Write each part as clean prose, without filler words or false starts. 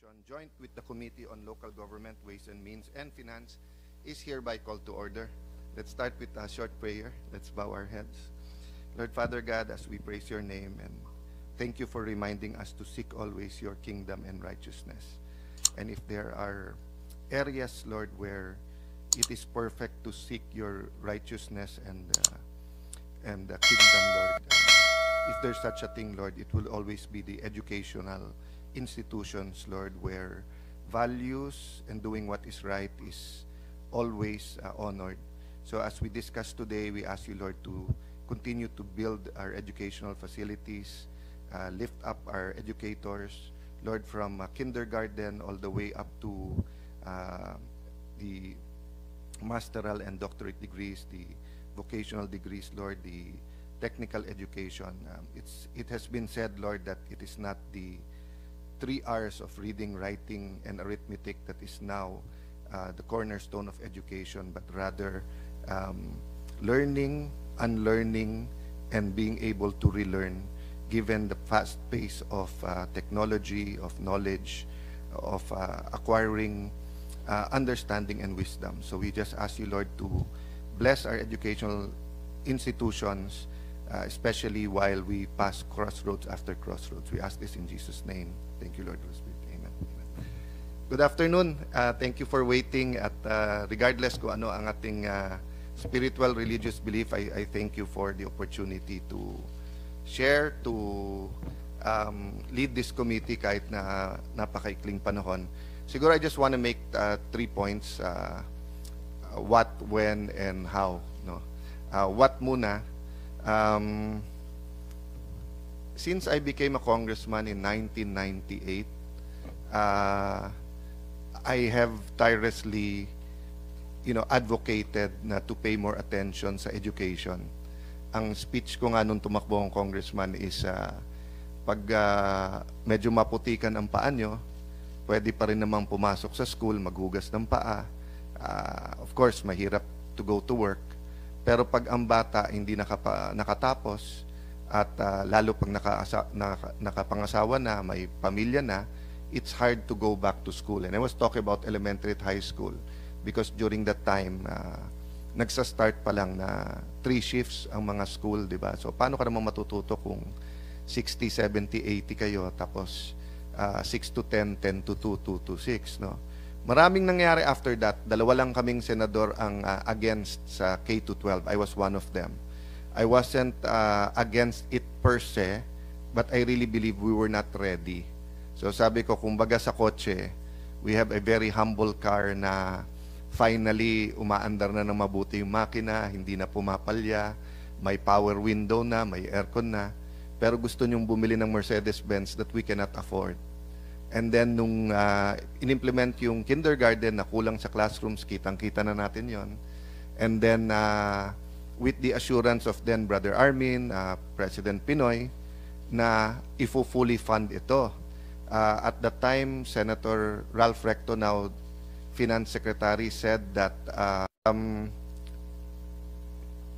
session, joint with the Committee on Local Government, Ways and Means, and Finance, is hereby called to order. Let's start with a short prayer. Let's bow our heads. Lord Father God, as we praise your name and thank you for reminding us to seek always your kingdom and righteousness. And if there are areas, Lord, where it is perfect to seek your righteousness and the kingdom, Lord, if there's such a thing, Lord, it will always be the educational institutions, Lord, where values and doing what is right is always honored. So as we discuss today, we ask you, Lord, to continue to build our educational facilities, lift up our educators, Lord, from kindergarten all the way up to the masteral and doctorate degrees, the vocational degrees, Lord, the technical education. It has been said, Lord, that it is not the 3 R's of reading, writing, and arithmetic that is now the cornerstone of education, but rather learning, unlearning, and being able to relearn, given the fast pace of technology, of knowledge, of acquiring understanding and wisdom. So we just ask you, Lord, to bless our educational institutions, especially while we pass crossroads after crossroads. We ask this in Jesus' name. Thank you, Lord, Holy Spirit. Amen. Amen. Good afternoon. Thank you for waiting. At regardless kung ano ang ating spiritual, religious belief, I thank you for the opportunity to share, to lead this committee kahit na napakaikling panahon. Siguro I just want to make 3 points. What, when, and how. No? What muna? Since I became a congressman in 1998, I have tirelessly, advocated na to pay more attention sa education. Ang speech ko nga nung tumakbo ang congressman is, pag medyo maputikan ang paa nyo, pwede pa rin namang pumasok sa school, maghugas ng paa. Of course, mahirap to go to work. Pero pag ang bata hindi nakatapos at lalo pag nakapangasawa na, may pamilya na, it's hard to go back to school. And I was talking about elementary at high school because during that time, nagsa-start pa lang na 3 shifts ang mga school, di ba? So paano ka naman matututo kung 60, 70, 80 kayo, tapos 6 to 10, 10 to 2, 2 to 6, no? Maraming nangyari after that. 2 lang kaming senador ang against sa K-12. I was one of them. I wasn't against it per se, but I really believe we were not ready. So sabi ko, kumbaga sa kotse, we have a very humble car na finally umaandar na ng mabuti yung makina, hindi na pumapalya, may power window na, may aircon na, pero gusto nyong bumili ng Mercedes-Benz that we cannot afford. And then nung in-implement yung kindergarten na kulang sa classrooms, kitang-kita na natin yon. And then with the assurance of then Brother Armin, President Pinoy, na ifo-fully fund ito. At that time, Senator Ralph Recto, now Finance Secretary, said that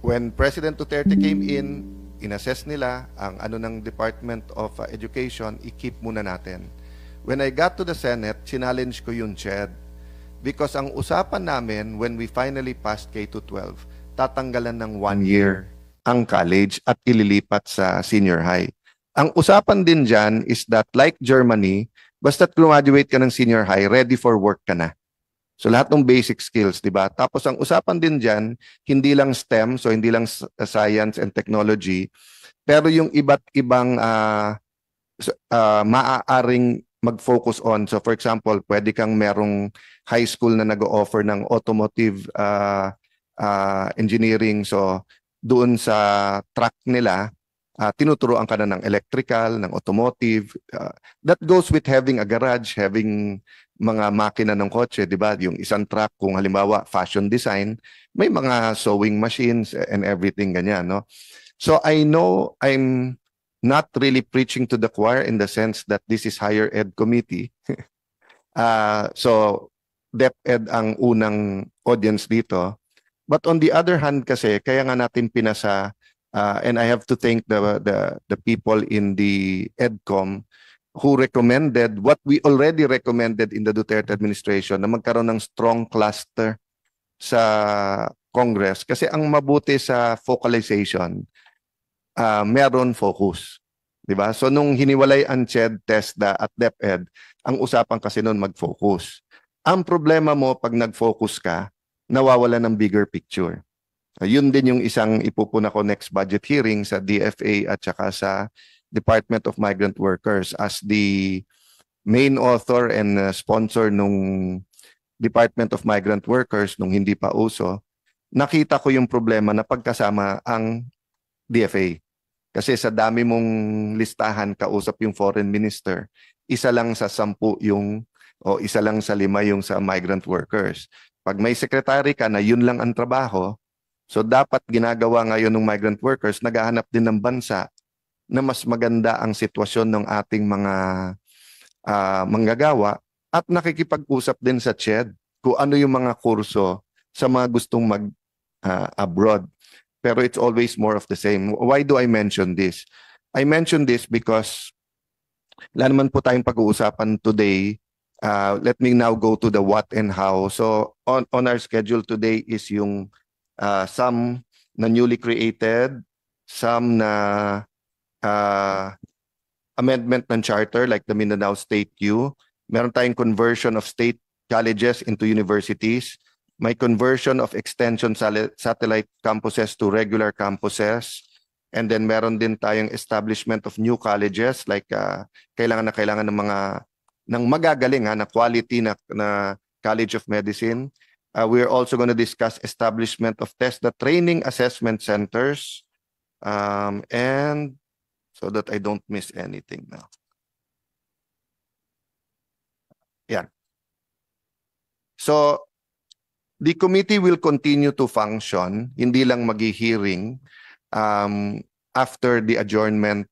when President Duterte came in, inassess nila ang ano ng Department of Education, i-keep muna natin. When I got to the Senate, challenge ko yung CHED. Because ang usapan namin, when we finally passed K-12, tatanggalan ng 1 year ang college at ililipat sa senior high. Ang usapan din dyan is that like Germany, basta't graduate ka ng senior high, ready for work ka na. So lahat ng basic skills, di ba? Tapos ang usapan din dyan, hindi lang STEM, so hindi lang science and technology, pero yung iba't ibang maaaring mag-focus on. So for example, pwede kang merong high school na nag-o-offer ng automotive engineering. So doon sa track nila, tinuturoan ka na ng electrical, ng automotive. That goes with having a garage, having mga makina ng kotse, di ba? Yung isang truck, kung halimbawa fashion design, may mga sewing machines and everything ganyan, no? So I know I'm not really preaching to the choir in the sense that this is higher ed committee. So DepEd ang unang audience dito. But on the other hand kasi, kaya nga natin pinasa, and I have to thank the people in the EDCOM who recommended what we already recommended in the Duterte administration na magkaroon ng strong cluster sa Congress. Kasi ang mabuti sa focalization, meron focus. Diba? So nung hiniwalay ang CHED, TESDA at DepEd, ang usapan kasi noon mag-focus. Ang problema mo pag nag-focus ka, nawawala ng bigger picture. Yun din yung isang ipupuna ko next budget hearing sa DFA at saka sa Department of Migrant Workers as the main author and sponsor nung Department of Migrant Workers nung hindi pa uso. Nakita ko yung problema na pagkasama ang DFA. Kasi sa dami mong listahan kausap yung foreign minister, isa lang sa 10 yung o isa lang sa 5 yung sa migrant workers. Pag may secretary ka na yun lang ang trabaho, so dapat ginagawa ngayon ng migrant workers, naghahanap din ng bansa na mas maganda ang sitwasyon ng ating mga manggagawa at nakikipag-usap din sa CHED kung ano yung mga kurso sa mga gustong mag-abroad. Pero it's always more of the same. Why do I mention this? I mention this because wala naman po tayong pag-uusapan today. Let me now go to the what and how. So on our schedule today is yung some na newly created, some na amendment ng charter like the Mindanao State U. Meron tayong conversion of state colleges into universities. May conversion of extension satellite campuses to regular campuses. And then meron din tayong establishment of new colleges like kailangan ng mga ng magagaling na quality na College of Medicine. We're also going to discuss establishment of TESDA training assessment centers and so that I don't miss anything now. Yeah. So the committee will continue to function, hindi lang magi-hearing after the adjournment.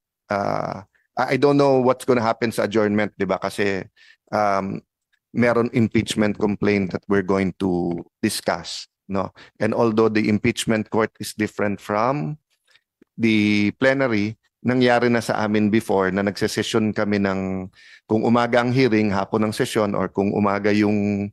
I don't know what's going to happen sa adjournment, di ba? Kasi meron impeachment complaint that we're going to discuss, no? And although the impeachment court is different from the plenary, nangyari na sa amin before na nagsesesyon kami ng kung umaga ang hearing, hapon ang session, or kung umaga yung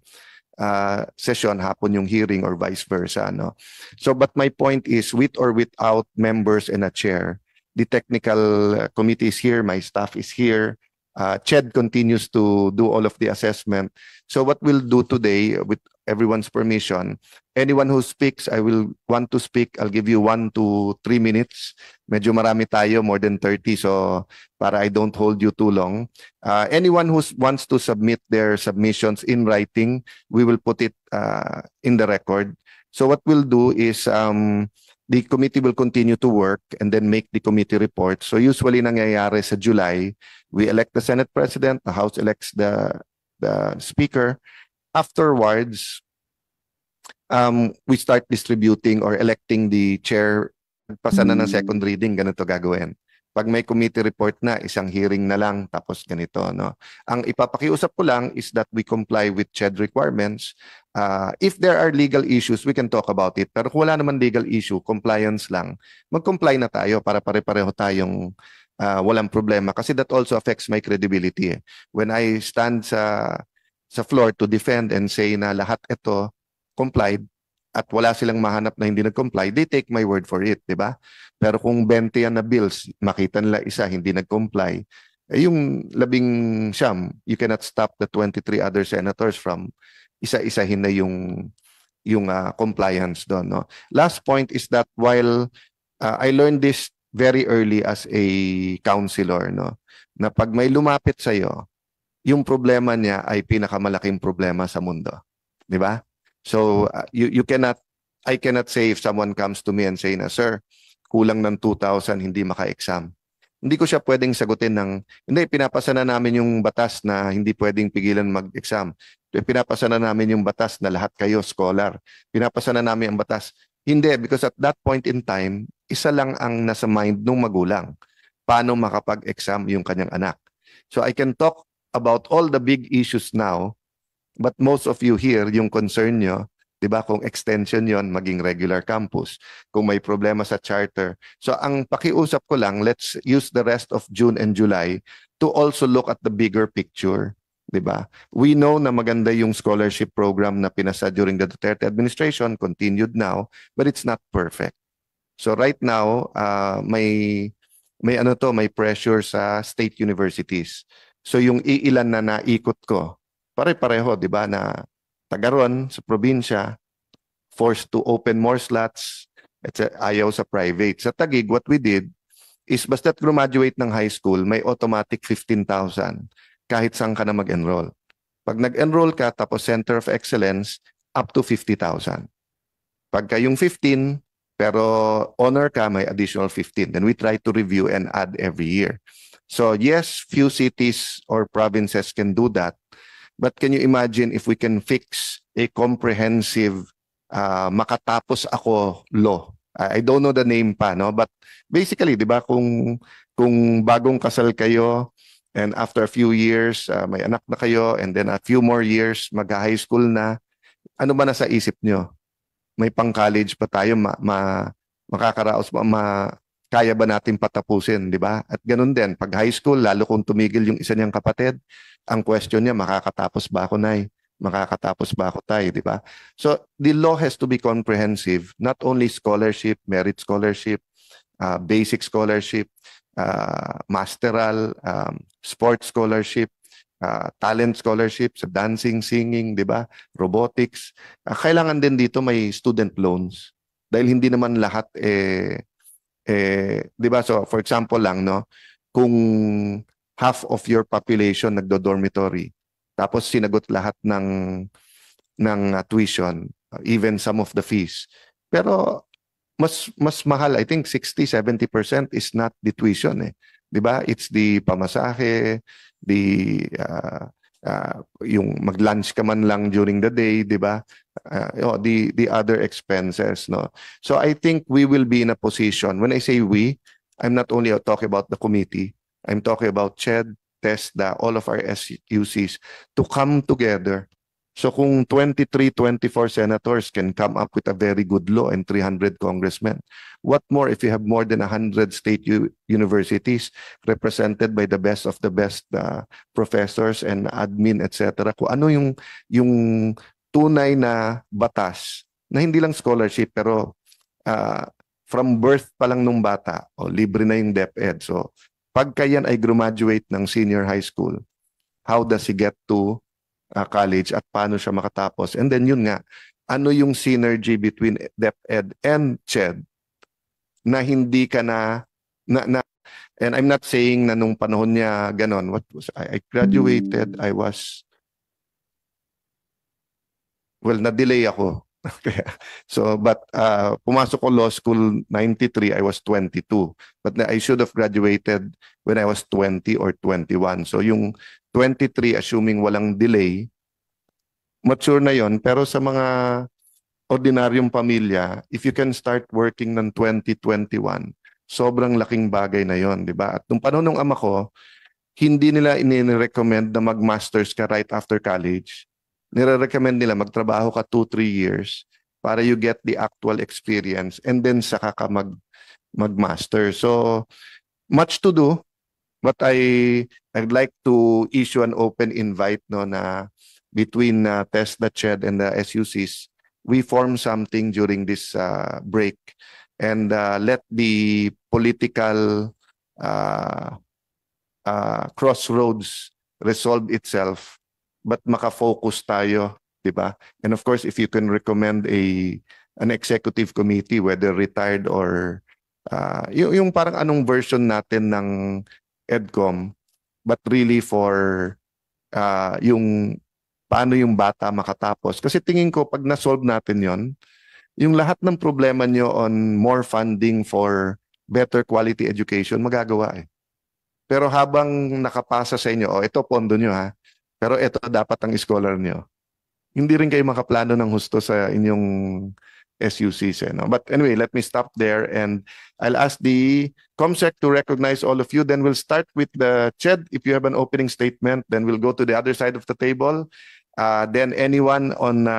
session, hapon yung hearing, or vice versa, no? So but my point is, with or without members and a chair, the technical committee is here, my staff is here, CHED continues to do all of the assessment. So what we'll do today, with everyone's permission, anyone who speaks, I will want to speak, I'll give you 1 to 3 minutes. Medyo marami tayo, more than 30, so para I don't hold you too long. Anyone who wants to submit their submissions in writing, we will put it in the record. So what we'll do is the committee will continue to work and then make the committee report. So usually nangyayari sa July, we elect the Senate President, the House elects the Speaker. Afterwards, we start distributing or electing the chair. Pasa na ng second reading, ganito gagawin. Pag may committee report na, isang hearing na lang, tapos ganito, no? Ang ipapakiusap ko lang is that we comply with CHED requirements. If there are legal issues, we can talk about it. Pero kung wala naman legal issue, compliance lang, mag-comply na tayo para pare-pareho tayong walang problema. Kasi that also affects my credibility. When I stand sa floor to defend and say na lahat ito complied, at wala silang mahanap na hindi nag-comply, they take my word for it, di ba? Pero kung 20 yan na bills, makita nila isa hindi nag-comply, yung 19, you cannot stop the 23 other senators from isa-isahin na yung compliance doon, no? Last point is that while I learned this very early as a counselor, no, na pag may lumapit sa iyo, yung problema niya ay pinakamalaking problema sa mundo, di ba? So I cannot say if someone comes to me and say na, sir, kulang ng 2,000, hindi maka-exam. Hindi ko siya pwedeng sagutin ng, hindi, pinapasa na namin yung batas na hindi pwedeng pigilan mag-exam. Pinapasa na namin yung batas na lahat kayo scholar. Pinapasa na namin ang batas. Hindi, because at that point in time, isa lang ang nasa mind ng magulang. Paano makapag-exam yung kanyang anak. So I can talk about all the big issues now, but most of you here, yung concern nyo, di ba, kung extension yon maging regular campus, kung may problema sa charter. So ang pakiusap ko lang, let's use the rest of June and July to also look at the bigger picture, 'di ba? We know na maganda yung scholarship program na pinasa during the Duterte administration, continued now, but it's not perfect. So right now, may pressure sa state universities. So yung iilan na naikot ko, pare-pareho, 'di ba, na taga ron sa probinsya, forced to open more slots, ayaw sa private. Sa Taguig, what we did is basta't graduate ng high school, may automatic 15,000 kahit saan ka na mag-enroll. Pag nag-enroll ka, tapos Center of Excellence, up to 50,000. Pagka yung 15, pero honor ka, may additional 15. Then we try to review and add every year. So yes, few cities or provinces can do that. But can you imagine if we can fix a comprehensive makatapos ako law? I don't know the name pa, no? But basically, 'di ba, kung bagong kasal kayo and after a few years may anak na kayo and then a few more years mag-high school na, ano ba nasa isip nyo? May pang-college pa tayo, makakaraos kaya ba natin patapusin, 'di ba? At ganun din, pag high school, lalo kung tumigil yung isa niyang kapatid, ang question niya, makakatapos ba ako, Nay? Makakatapos ba ako, Tay, 'di ba? So the law has to be comprehensive, not only scholarship, merit scholarship, basic scholarship, masteral, sports scholarship, talent scholarship sa dancing, singing, 'di ba? Robotics. Kailangan din dito may student loans dahil hindi naman lahat 'di ba? So for example lang, no, kung half of your population nagdo-dormitory, tapos sinagot lahat ng tuition, even some of the fees. Pero mas mahal, I think 60-70% is not the tuition, eh. 'Di ba? It's the pamasahe, yung mag-lunch ka man lang during the day, 'di ba? The other expenses, no. So I think we will be in a position. When I say we, I'm not only talking about the committee. I'm talking about CHED, TESDA, all of our SUCs to come together. So kung 23, 24 senators can come up with a very good law and 300 congressmen, what more if you have more than 100 state universities represented by the best of the best professors and admin, etc. Kung ano yung tunay na batas na hindi lang scholarship pero from birth pa lang nung bata, libre na yung DepEd. So pagka yan ay graduate ng senior high school, how does he get to college at paano siya makatapos? And then yun nga, ano yung synergy between DepEd and CHED na hindi ka and I'm not saying na nung panahon niya ganon. I graduated, na-delay ako. But pumasok ko law school 93, I was 22. But I should have graduated when I was 20 or 21. So yung 23, assuming walang delay, mature na yon. Pero sa mga ordinaryong pamilya, if you can start working ng 2021, sobrang laking bagay na yon, di ba? At nung panahon ng ama ko, hindi nila ini-recommend na mag-masters ka right after college. Nire-recommend nila magtrabaho ka 2-3 years para you get the actual experience and then saka ka mag-master. So, much to do, but I'd like to issue an open invite, no, na between TESDA, CHED, and the SUCs, we form something during this break and let the political crossroads resolve itself, but makafocus tayo, di ba? And of course, if you can recommend an executive committee, whether retired or yung parang anong version natin ng EDCOM, but really for yung paano yung bata makatapos. Kasi tingin ko, pag na-solve natin yon, yung lahat ng problema nyo on more funding for better quality education, magagawa eh. Pero habang nakapasa sa inyo, ito pondo nyo ha, pero ito dapat ang scholar nyo, hindi rin kayo makaplano ng husto sa inyong SUCs. No? But anyway, let me stop there and I'll ask the COMSEC to recognize all of you. Then we'll start with the CHED. If you have an opening statement, then we'll go to the other side of the table. Then anyone on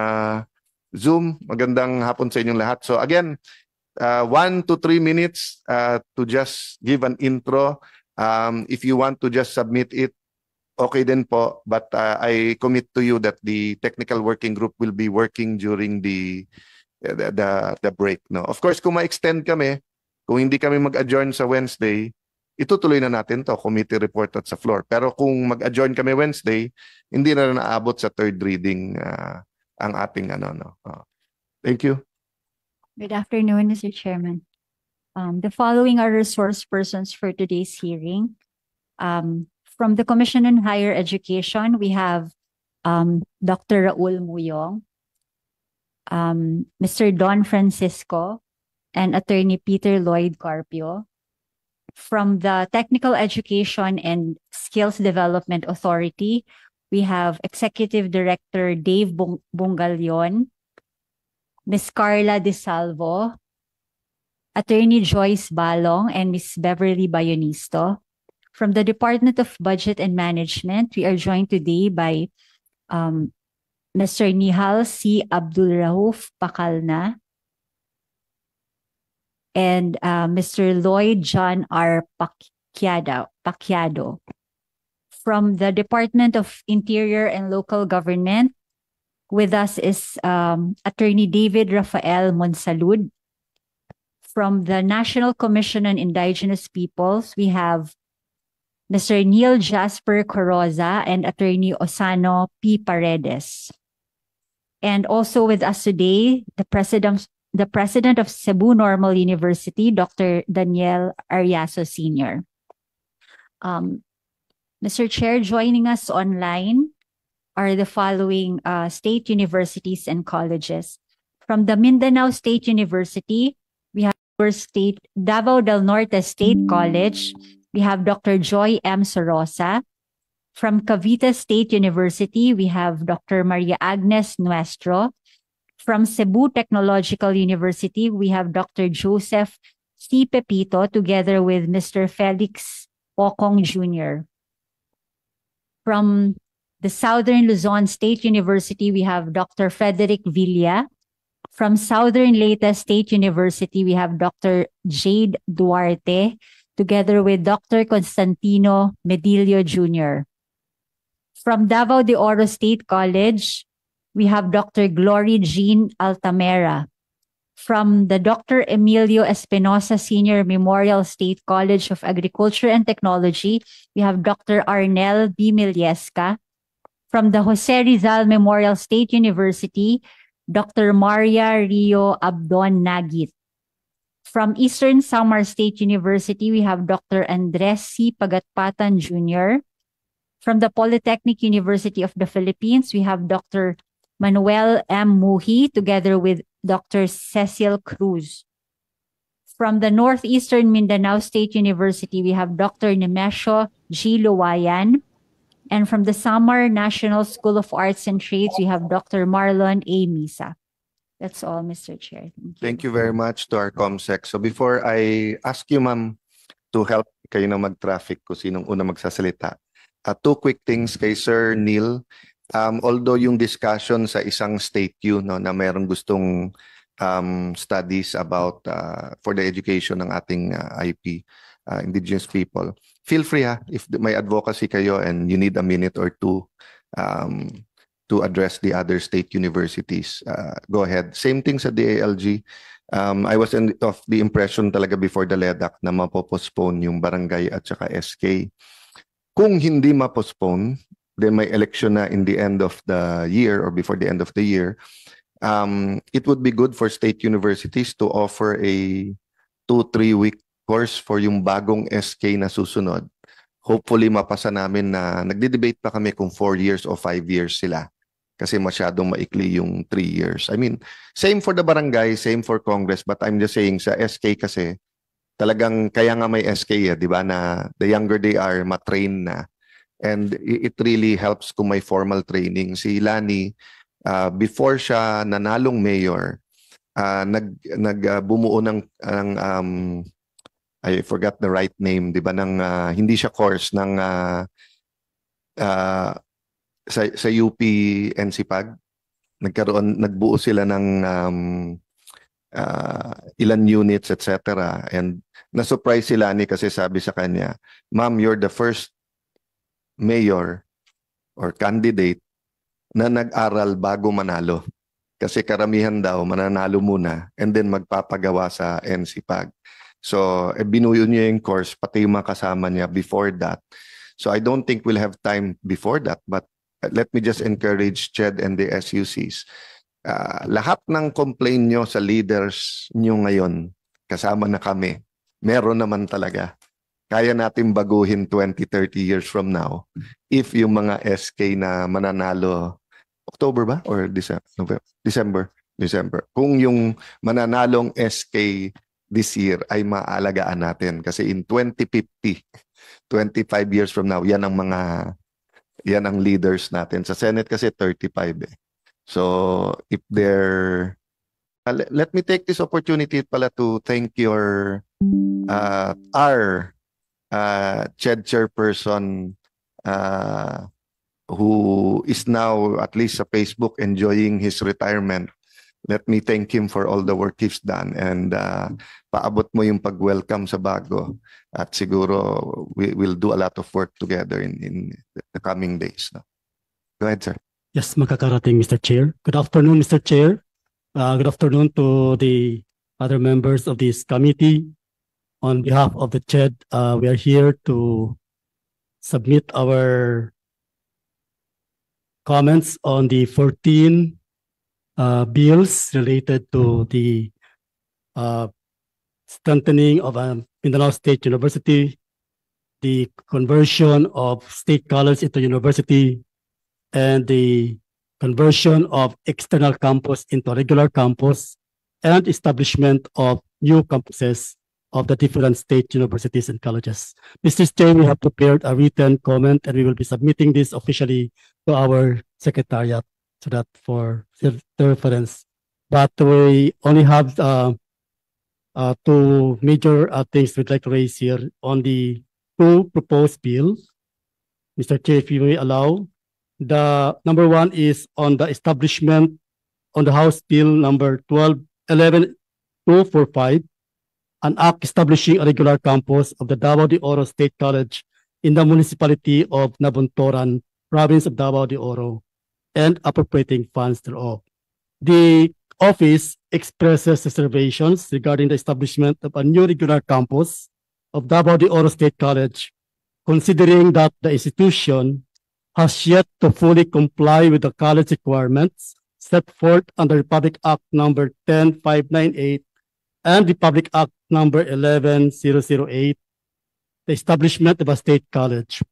Zoom, magandang hapon sa inyong lahat. So again, 1 to 3 minutes to just give an intro If you want to just submit it, okay din po, but I commit to you that the technical working group will be working during the break. No? Of course, kung ma-extend kami, kung hindi kami mag-adjourn sa Wednesday, itutuloy na natin to committee report at sa floor. Pero kung mag-adjourn kami Wednesday, hindi na naabot sa third reading ang ating ano. No? Thank you. Good afternoon, Mr. Chairman. The following are resource persons for today's hearing. From the Commission on Higher Education, we have Dr. Raul Muyong, Mr. Don Francisco, and Attorney Peter Lloyd Carpio. From the Technical Education and Skills Development Authority, we have Executive Director Dave Bungalion, Ms. Carla De Salvo, Attorney Joyce Balong, and Ms. Beverly Bayonisto. From the Department of Budget and Management, we are joined today by Mr. Nihal C. Abdulrauf Pakalna and Mr. Lloyd John R. Pacquiado. From the Department of Interior and Local Government, with us is Attorney David Rafael Monsalud. From the National Commission on Indigenous Peoples, we have Mr. Neil Jasper Coroza and Attorney Osano P. Paredes. And also with us today, the President of Cebu Normal University, Dr. Daniel Ariaso Sr. Mr. Chair, joining us online are the following state universities and colleges. From the Mindanao State University, we have Davao del Norte State College. We have Dr. Joy M. Sorosa. From Cavite State University, we have Dr. Maria Agnes Nuestro. From Cebu Technological University, we have Dr. Joseph C. Pepito together with Mr. Felix Pocong Jr. From the Southern Luzon State University, we have Dr. Frederick Villa. From Southern Leyte State University, we have Dr. Jade Duarte, together with Dr. Constantino Medillo Jr. From Davao de Oro State College, we have Dr. Glory Jean Altamera. From the Dr. Emilio Espinosa Senior Memorial State College of Agriculture and Technology, we have Dr. Arnel B. Miliesca. From the Jose Rizal Memorial State University, Dr. Maria Rio Abdon Nagit. From Eastern Samar State University, we have Dr. Andres C. Pagatpatan Jr. From the Polytechnic University of the Philippines, we have Dr. Manuel M. Muhi together with Dr. Cecil Cruz. From the Northeastern Mindanao State University, we have Dr. Nemesio G. Luwayan. And from the Samar National School of Arts and Trades, we have Dr. Marlon A. Misa. That's all, Mr. Chair. Thank you very much to our ComSec. So before I ask you, ma'am, to help kayo na mag-traffic kung sinong una magsasalita. Two quick things kay Sir Neil. Although yung discussion sa isang state U no, na mayroong gustong studies about for the education ng ating IP, indigenous people, feel free if may advocacy kayo and you need a minute or two to address the other state universities, go ahead. Same thing sa DALG. I was of the impression talaga before the LEDAC na mapopostpone yung barangay at saka SK. Kung hindi mapostpone, then may election na in the end of the year or before the end of the year, it would be good for state universities to offer a 2-3 week course for yung bagong SK na susunod. Hopefully mapasa namin na nagde-debate pa kami kung 4 years o 5 years sila. Kasi masyadong maikli yung 3 years. I mean, same for the barangay, same for Congress, but I'm just saying sa SK kasi, talagang kaya nga may SK, di ba, na the younger they are, matrain na. And it really helps kung may formal training. Si Lani, before siya nanalong mayor, bumuo ng I forgot the right name, di ba, ng hindi siya course ng sa UP NCPAG. Nagbuo sila ng ilan units, etc. And na-surprise si Lani kasi sabi sa kanya, Ma'am, you're the first mayor or candidate na nag-aral bago manalo. Kasi karamihan daw mananalo muna and then magpapagawa sa NCPAG. So, binuyo niya yung course, pati yung mga kasama niya before that. So, I don't think we'll have time before that, but let me just encourage Ched and the SUCs. Lahat ng complaint nyo sa leaders nyo ngayon, kasama na kami, meron naman talaga. Kaya natin baguhin 20, 30 years from now if yung mga SK na mananalo October ba or December? December. Kung yung mananalong SK this year ay maalagaan natin kasi in 2050, 25 years from now, yan ang leaders natin. Sa Senate kasi 35 eh. So if they're let me take this opportunity pala to thank your our Ched chairperson who is now at least sa Facebook enjoying his retirement. Let me thank him for all the work he's done and paabot mo yung pag-welcome sa bago at siguro we will do a lot of work together in the coming days. No? Go ahead, sir. Yes, makakarating, Mr. Chair. Good afternoon, Mr. Chair. Good afternoon to the other members of this committee. On behalf of the CHED, we are here to submit our comments on the 14 bills related to the strengthening of Mindanao State University, the conversion of State College into university, and the conversion of external campus into regular campus, and establishment of new campuses of the different state universities and colleges. Mr. Chair, we have prepared a written comment and we will be submitting this officially to our secretariat so that for the reference. But we only have two major things we'd like to raise here on the two proposed bills. Mr. Chair, if you may allow. The number one is on the establishment on the House Bill number 11245, an act establishing a regular campus of the Davao de Oro State College in the municipality of Nabuntoran, province of Davao de Oro, and appropriating funds thereof. The office expresses reservations regarding the establishment of a new regular campus of Davao de Oro State College, considering that the institution has yet to fully comply with the college requirements set forth under Republic Act number 10598 and Republic Act number 11008, the establishment of a state college.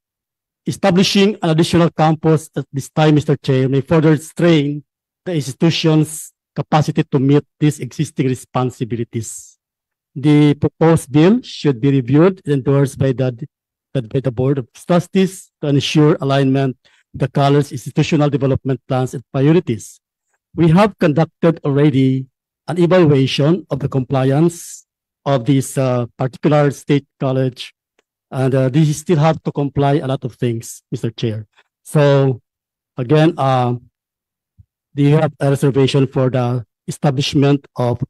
Establishing an additional campus at this time, Mr. Chair, may further strain the institution's capacity to meet these existing responsibilities. The proposed bill should be reviewed and endorsed by the Board of Trustees to ensure alignment with the college's institutional development plans and priorities. We have conducted already an evaluation of the compliance of this particular state college, and these still have to comply a lot of things, Mr. Chair. So again, do you have a reservation for the establishment of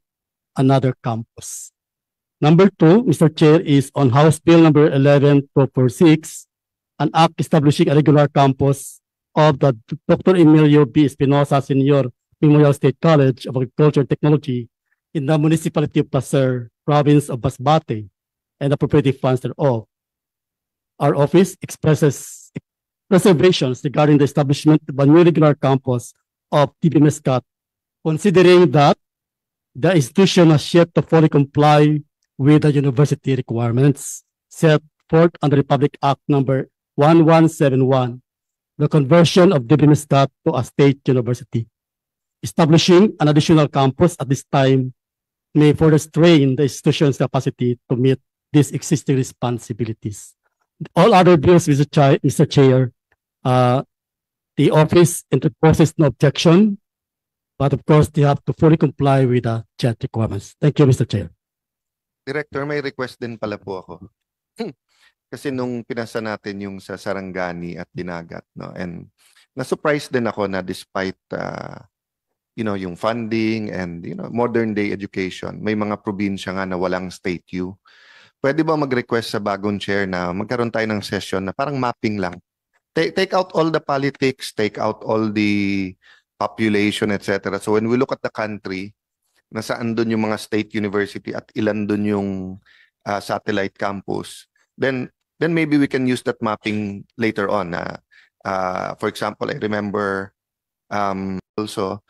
another campus? Number two, Mr. Chair, is on House Bill number 11246, an act establishing a regular campus of the Dr. Emilio B. Espinosa Senior Memorial State College of Agriculture and Technology in the municipality of Placer, province of Masbate, and appropriating funds thereof. Our office expresses reservations regarding the establishment of a new regular campus of TB Mescat, considering that the institution has yet to fully comply with the university requirements set forth under Republic Act number 1171, the conversion of TB Mescat to a state university. Establishing an additional campus at this time may further strain the institution's capacity to meet these existing responsibilities. All other bills, Mr. Chair, the office interposes no objection, but of course, they have to fully comply with the chat requirements. Thank you, Mr. Chair. Director, may request din pala po ako. Kasi nung pinasa natin yung sa Sarangani at Dinagat, no? And na-surprise din ako na despite yung funding and modern day education. May mga probinsya nga na walang state U. Pwede ba mag-request sa bagong chair na magkaroon tayo ng session na parang mapping lang? Take out all the politics, take out all the population, etc. So when we look at the country, nasaan doon yung mga state university at ilan doon yung satellite campus, then maybe we can use that mapping later on. For example, I remember also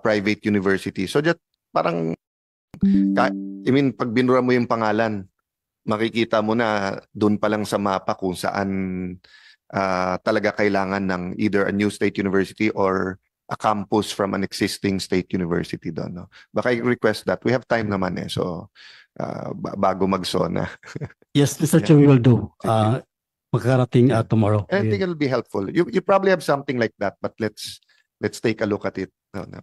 private university. So just parang, pag binura mo yung pangalan, makikita mo na doon pa lang sa mapa kung saan talaga kailangan ng either a new state university or a campus from an existing state university doon. No? Baka i-request that. We have time naman eh. So, bago mag-SONA. Yes, Mr. Yeah. Chair, we will do. Thank Magkarating tomorrow. And I think it'll be helpful. You probably have something like that, but let's take a look at it.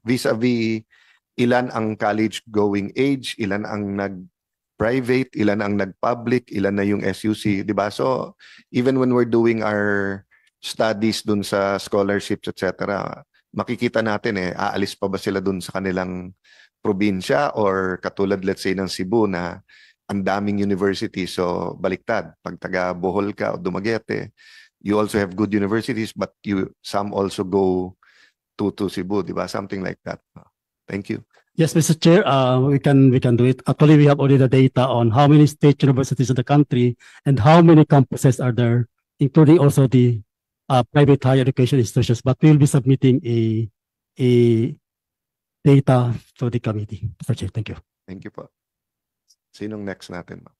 Vis-a-vis, ilan ang college-going age, ilan ang nag-private, ilan ang nag-public, ilan na yung SUC, di ba? So, even when we're doing our studies dun sa scholarships, etc., makikita natin aalis pa ba sila dun sa kanilang probinsya or katulad, let's say, ng Cebu na ang daming university. So, baliktad. Pag taga Bohol ka o Dumaguete, you also have good universities, but some also go to Cebu, di ba? Something like that. Thank you. Yes, Mr. Chair, we can do it. Actually, we have already the data on how many state universities in the country and how many campuses are there, including also the private higher education institutions. But we will be submitting a data to the committee. Mr. Chair, thank you. Thank you po. Sinong next natin, ma'am?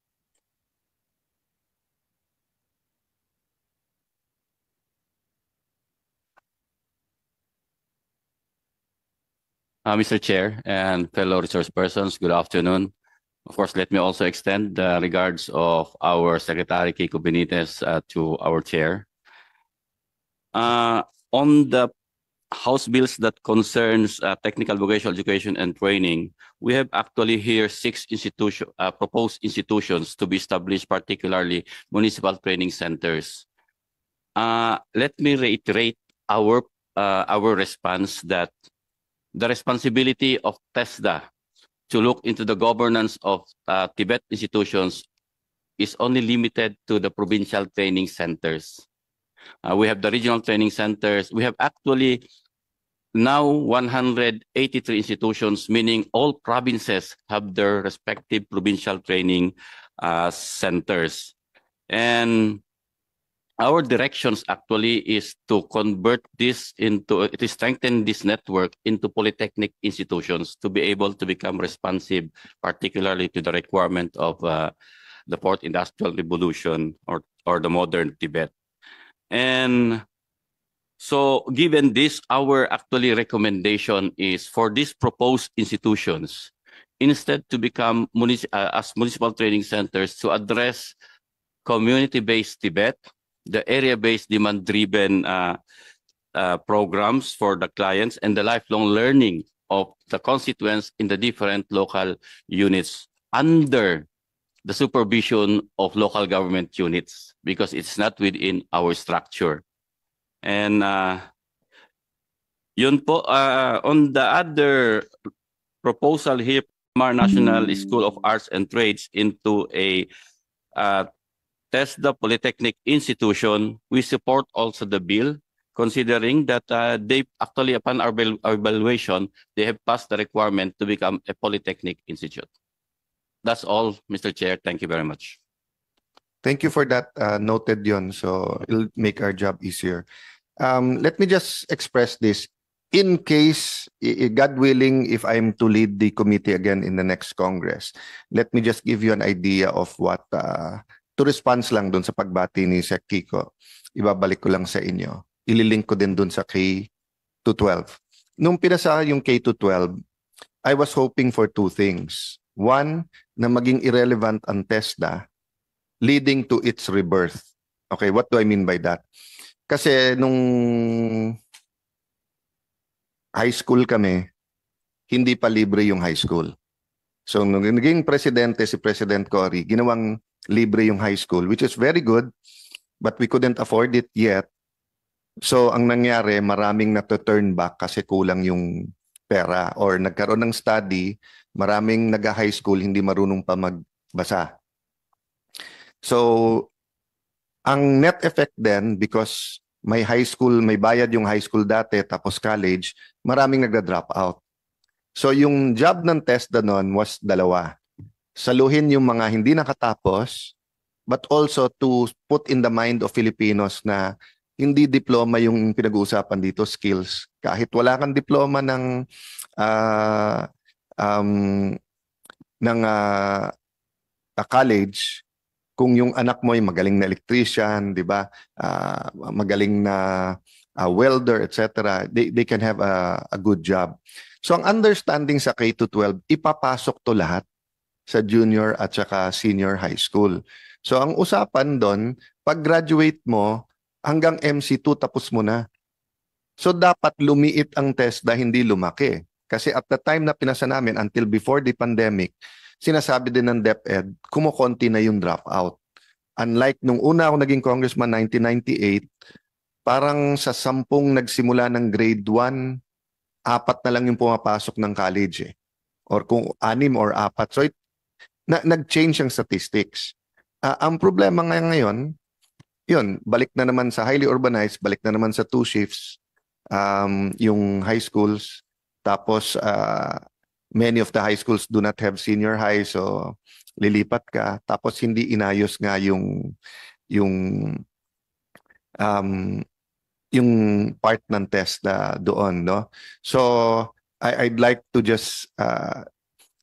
Mr. Chair and fellow resource persons, good afternoon. Of course, let me also extend the regards of our Secretary Kiko Benitez to our chair. On the House bills that concerns technical vocational education and training, we have actually here 6 proposed institutions to be established, particularly municipal training centers. Let me reiterate our response that the responsibility of TESDA to look into the governance of Tibet institutions is only limited to the provincial training centers. We have the regional training centers. We have actually now 183 institutions, meaning all provinces have their respective provincial training centers. And our directions actually is to convert this to strengthen this network into polytechnic institutions to be able to become responsive, particularly to the requirement of the fourth industrial revolution or the modern Tibet. And so given this, our actually recommendation is for these proposed institutions, instead to become as municipal training centers to address community-based Tibet, the area-based demand-driven programs for the clients, and the lifelong learning of the constituents in the different local units under the supervision of local government units, because it's not within our structure. And yun po, on the other proposal here, Mar National School of Arts and Trades into a TESDA Polytechnic institution, we support also the bill, considering that they actually, upon our evaluation, they have passed the requirement to become a polytechnic institute. That's all, Mr. Chair. Thank you very much. Thank you for that. Noted yun. So it'll make our job easier. Let me just express this. In case, God willing, if I'm to lead the committee again in the next Congress, let me just give you an idea of what, to response lang dun sa pagbati ni Sec Kiko, ibabalik ko lang sa inyo. Ililink ko din dun sa K-12. Nung pinasa yung K-12, I was hoping for 2 things. One, na maging irrelevant ang TESDA, leading to its rebirth. Okay, what do I mean by that? Kasi nung high school kami, hindi pa libre yung high school. So nung naging presidente si President Cory, ginawang libre yung high school, which is very good, but we couldn't afford it yet. So ang nangyari, maraming na-turn back kasi kulang yung pera or nagkaroon ng study, maraming nag-high school hindi marunong pa magbasa. So, ang net effect then, because may high school, may bayad yung high school dati, tapos college, maraming nagda-drop out. So, yung job ng TESDA noon was dalawa. Saluhin yung mga hindi nakatapos, but also to put in the mind of Filipinos na hindi diploma yung pinag-uusapan dito, skills. Kahit wala kang diploma ng college, kung yung anak mo ay magaling na electrician, di ba? Magaling na welder, etc., they can have a good job. So ang understanding sa K-12, ipapasok to lahat sa junior at saka senior high school. So ang usapan doon, pag graduate mo, hanggang MC2 tapos mo na. So dapat lumiit ang TESDA, hindi lumaki. Kasi at the time na pinasa namin, until before the pandemic, sinasabi din ng DepEd, kumukonti na yung dropout. Unlike nung una ako naging congressman 1998, parang sa 10 nagsimula ng grade 1, 4 na lang yung pumapasok ng college eh. Or kung 6 or 4. So nag-change ang statistics. Ang problema ngayon, yun, balik na naman sa highly urbanized, balik na naman sa 2 shifts, yung high schools. Tapos, many of the high schools do not have senior high, so lilipat ka. Tapos, hindi inayos nga yung part ng test doon, no? So, I'd like to just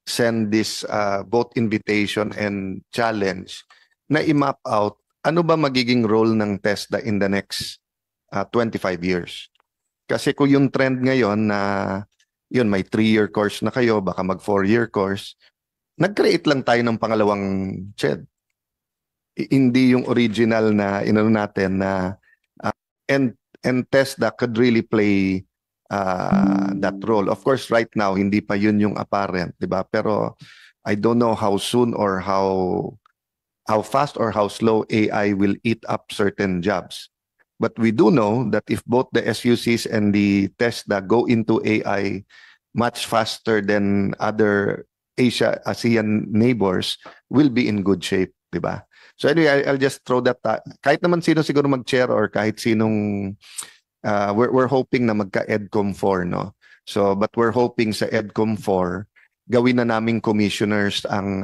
send this both invitation and challenge na i-map out ano ba magiging role ng TESDA in the next 25 years. Kasi kung yung trend ngayon na yun, may 3-year course na kayo, baka mag 4-year course, nag-create lang tayo ng pangalawang CHED. Hindi yung original na inano natin na and TESDA could really play that role. Of course, right now, hindi pa yun yung apparent, di ba? Pero I don't know how soon or how fast or how slow AI will eat up certain jobs. But we do know that if both the SUCs and the TESDA go into AI much faster than other ASEAN neighbors, we'll be in good shape, di ba? So anyway, I'll just throw that. Kahit naman sino siguro mag-chair or kahit sinong, we're hoping na magka-EDCOM 4, no? So, but we're hoping sa EDCOM 4, gawin na naming commissioners ang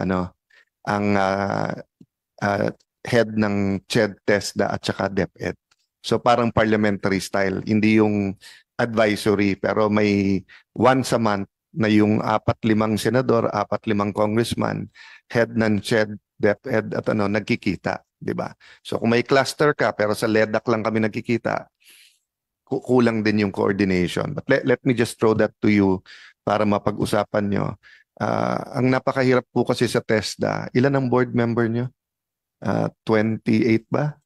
head ng CHED, TESDA at saka DepEd. So parang parliamentary style, hindi yung advisory, pero may once a month na yung 4-5 senador, 4-5 congressman, head ng CHED, DepEd at nagkikita, di ba? So kung may cluster ka pero sa LEDAC lang kami nagkikita, kulang din yung coordination. But let me just throw that to you para mapag-usapan nyo. Ang napakahirap po kasi sa TESDA, ilan ang board member nyo? 28 ba?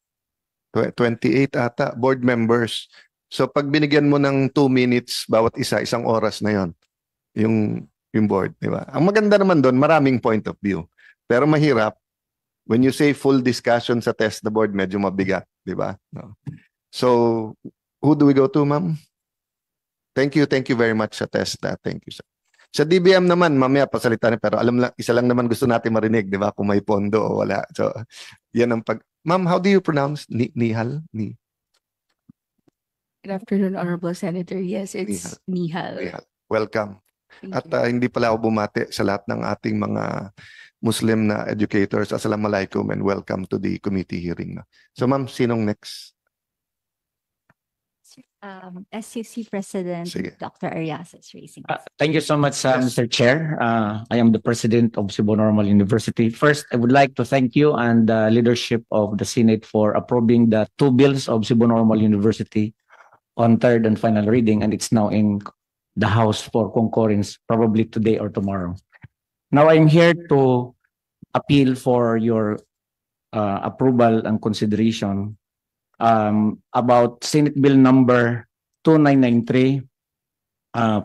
28 ata, board members. So pag binigyan mo ng 2 minutes bawat isa, 1 oras na yon yung board, di ba? Ang maganda naman doon, maraming point of view. Pero mahirap, when you say full discussion sa TESDA board, medyo mabigat, di ba? No. So, who do we go to, ma'am? Thank you very much sa TESDA. Thank you, sir. Sa DBM naman, mamaya pasalita na, pero alam lang, isa lang naman gusto natin marinig, di ba? Kung may pondo o wala. So, yan ang Ma'am, how do you pronounce Nihal? Good afternoon, Honorable Senator. Yes, it's Nihal. Nihal. Welcome. Thank At you. hindi pala ako bumati sa lahat ng ating mga Muslim na educators. Assalamualaikum and welcome to the committee hearing. So ma'am, sinong next? SUC President Sige. Dr. Arias is raising. Thank you so much, Yes. Mr. Chair. I am the president of Cebu Normal University. First, I would like to thank you and the leadership of the Senate for approving the 2 bills of Cebu Normal University on 3rd and final reading, and it's now in the House for concurrence, probably today or tomorrow. Now, I'm here to appeal for your approval and consideration about Senate Bill number 2993,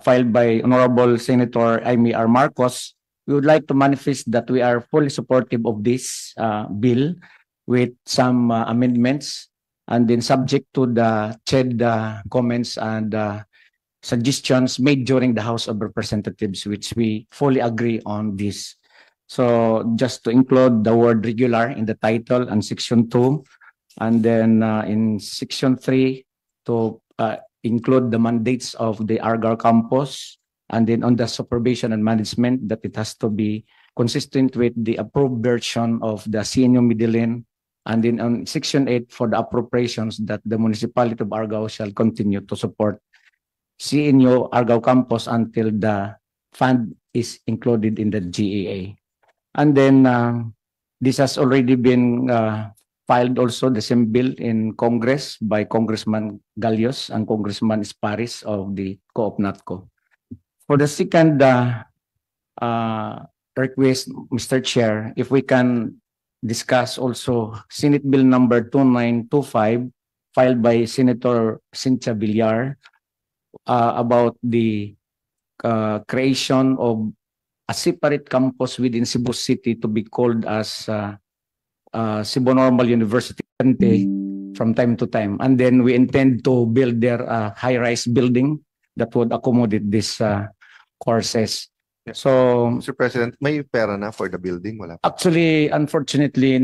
filed by Honorable Senator Amy R. Marcos. We would like to manifest that we are fully supportive of this bill with some amendments, and then subject to the CHED comments and suggestions made during the House of Representatives, which we fully agree on this. So just to include the word regular in the title and section 2, and then in section 3 to include the mandates of the Argyle campus, and then on the supervision and management that it has to be consistent with the approved version of the CNU Midilin, and then on section 8 for the appropriations that the municipality of Argao shall continue to support CNU Argao campus until the fund is included in the GEA. And then this has already been filed also, the same bill in Congress by Congressman Galios and Congressman Esparis of the Co-op NATCO. For the second request, Mr. Chair, if we can discuss also Senate Bill number 2925 filed by Senator Cynthia Villar about the creation of a separate campus within Cebu City to be called as Cebu Normal University from time to time. And then we intend to build their high-rise building that would accommodate these courses. Yeah. So, Mr. President, may pera na for the building? Wala pa. actually, unfortunately,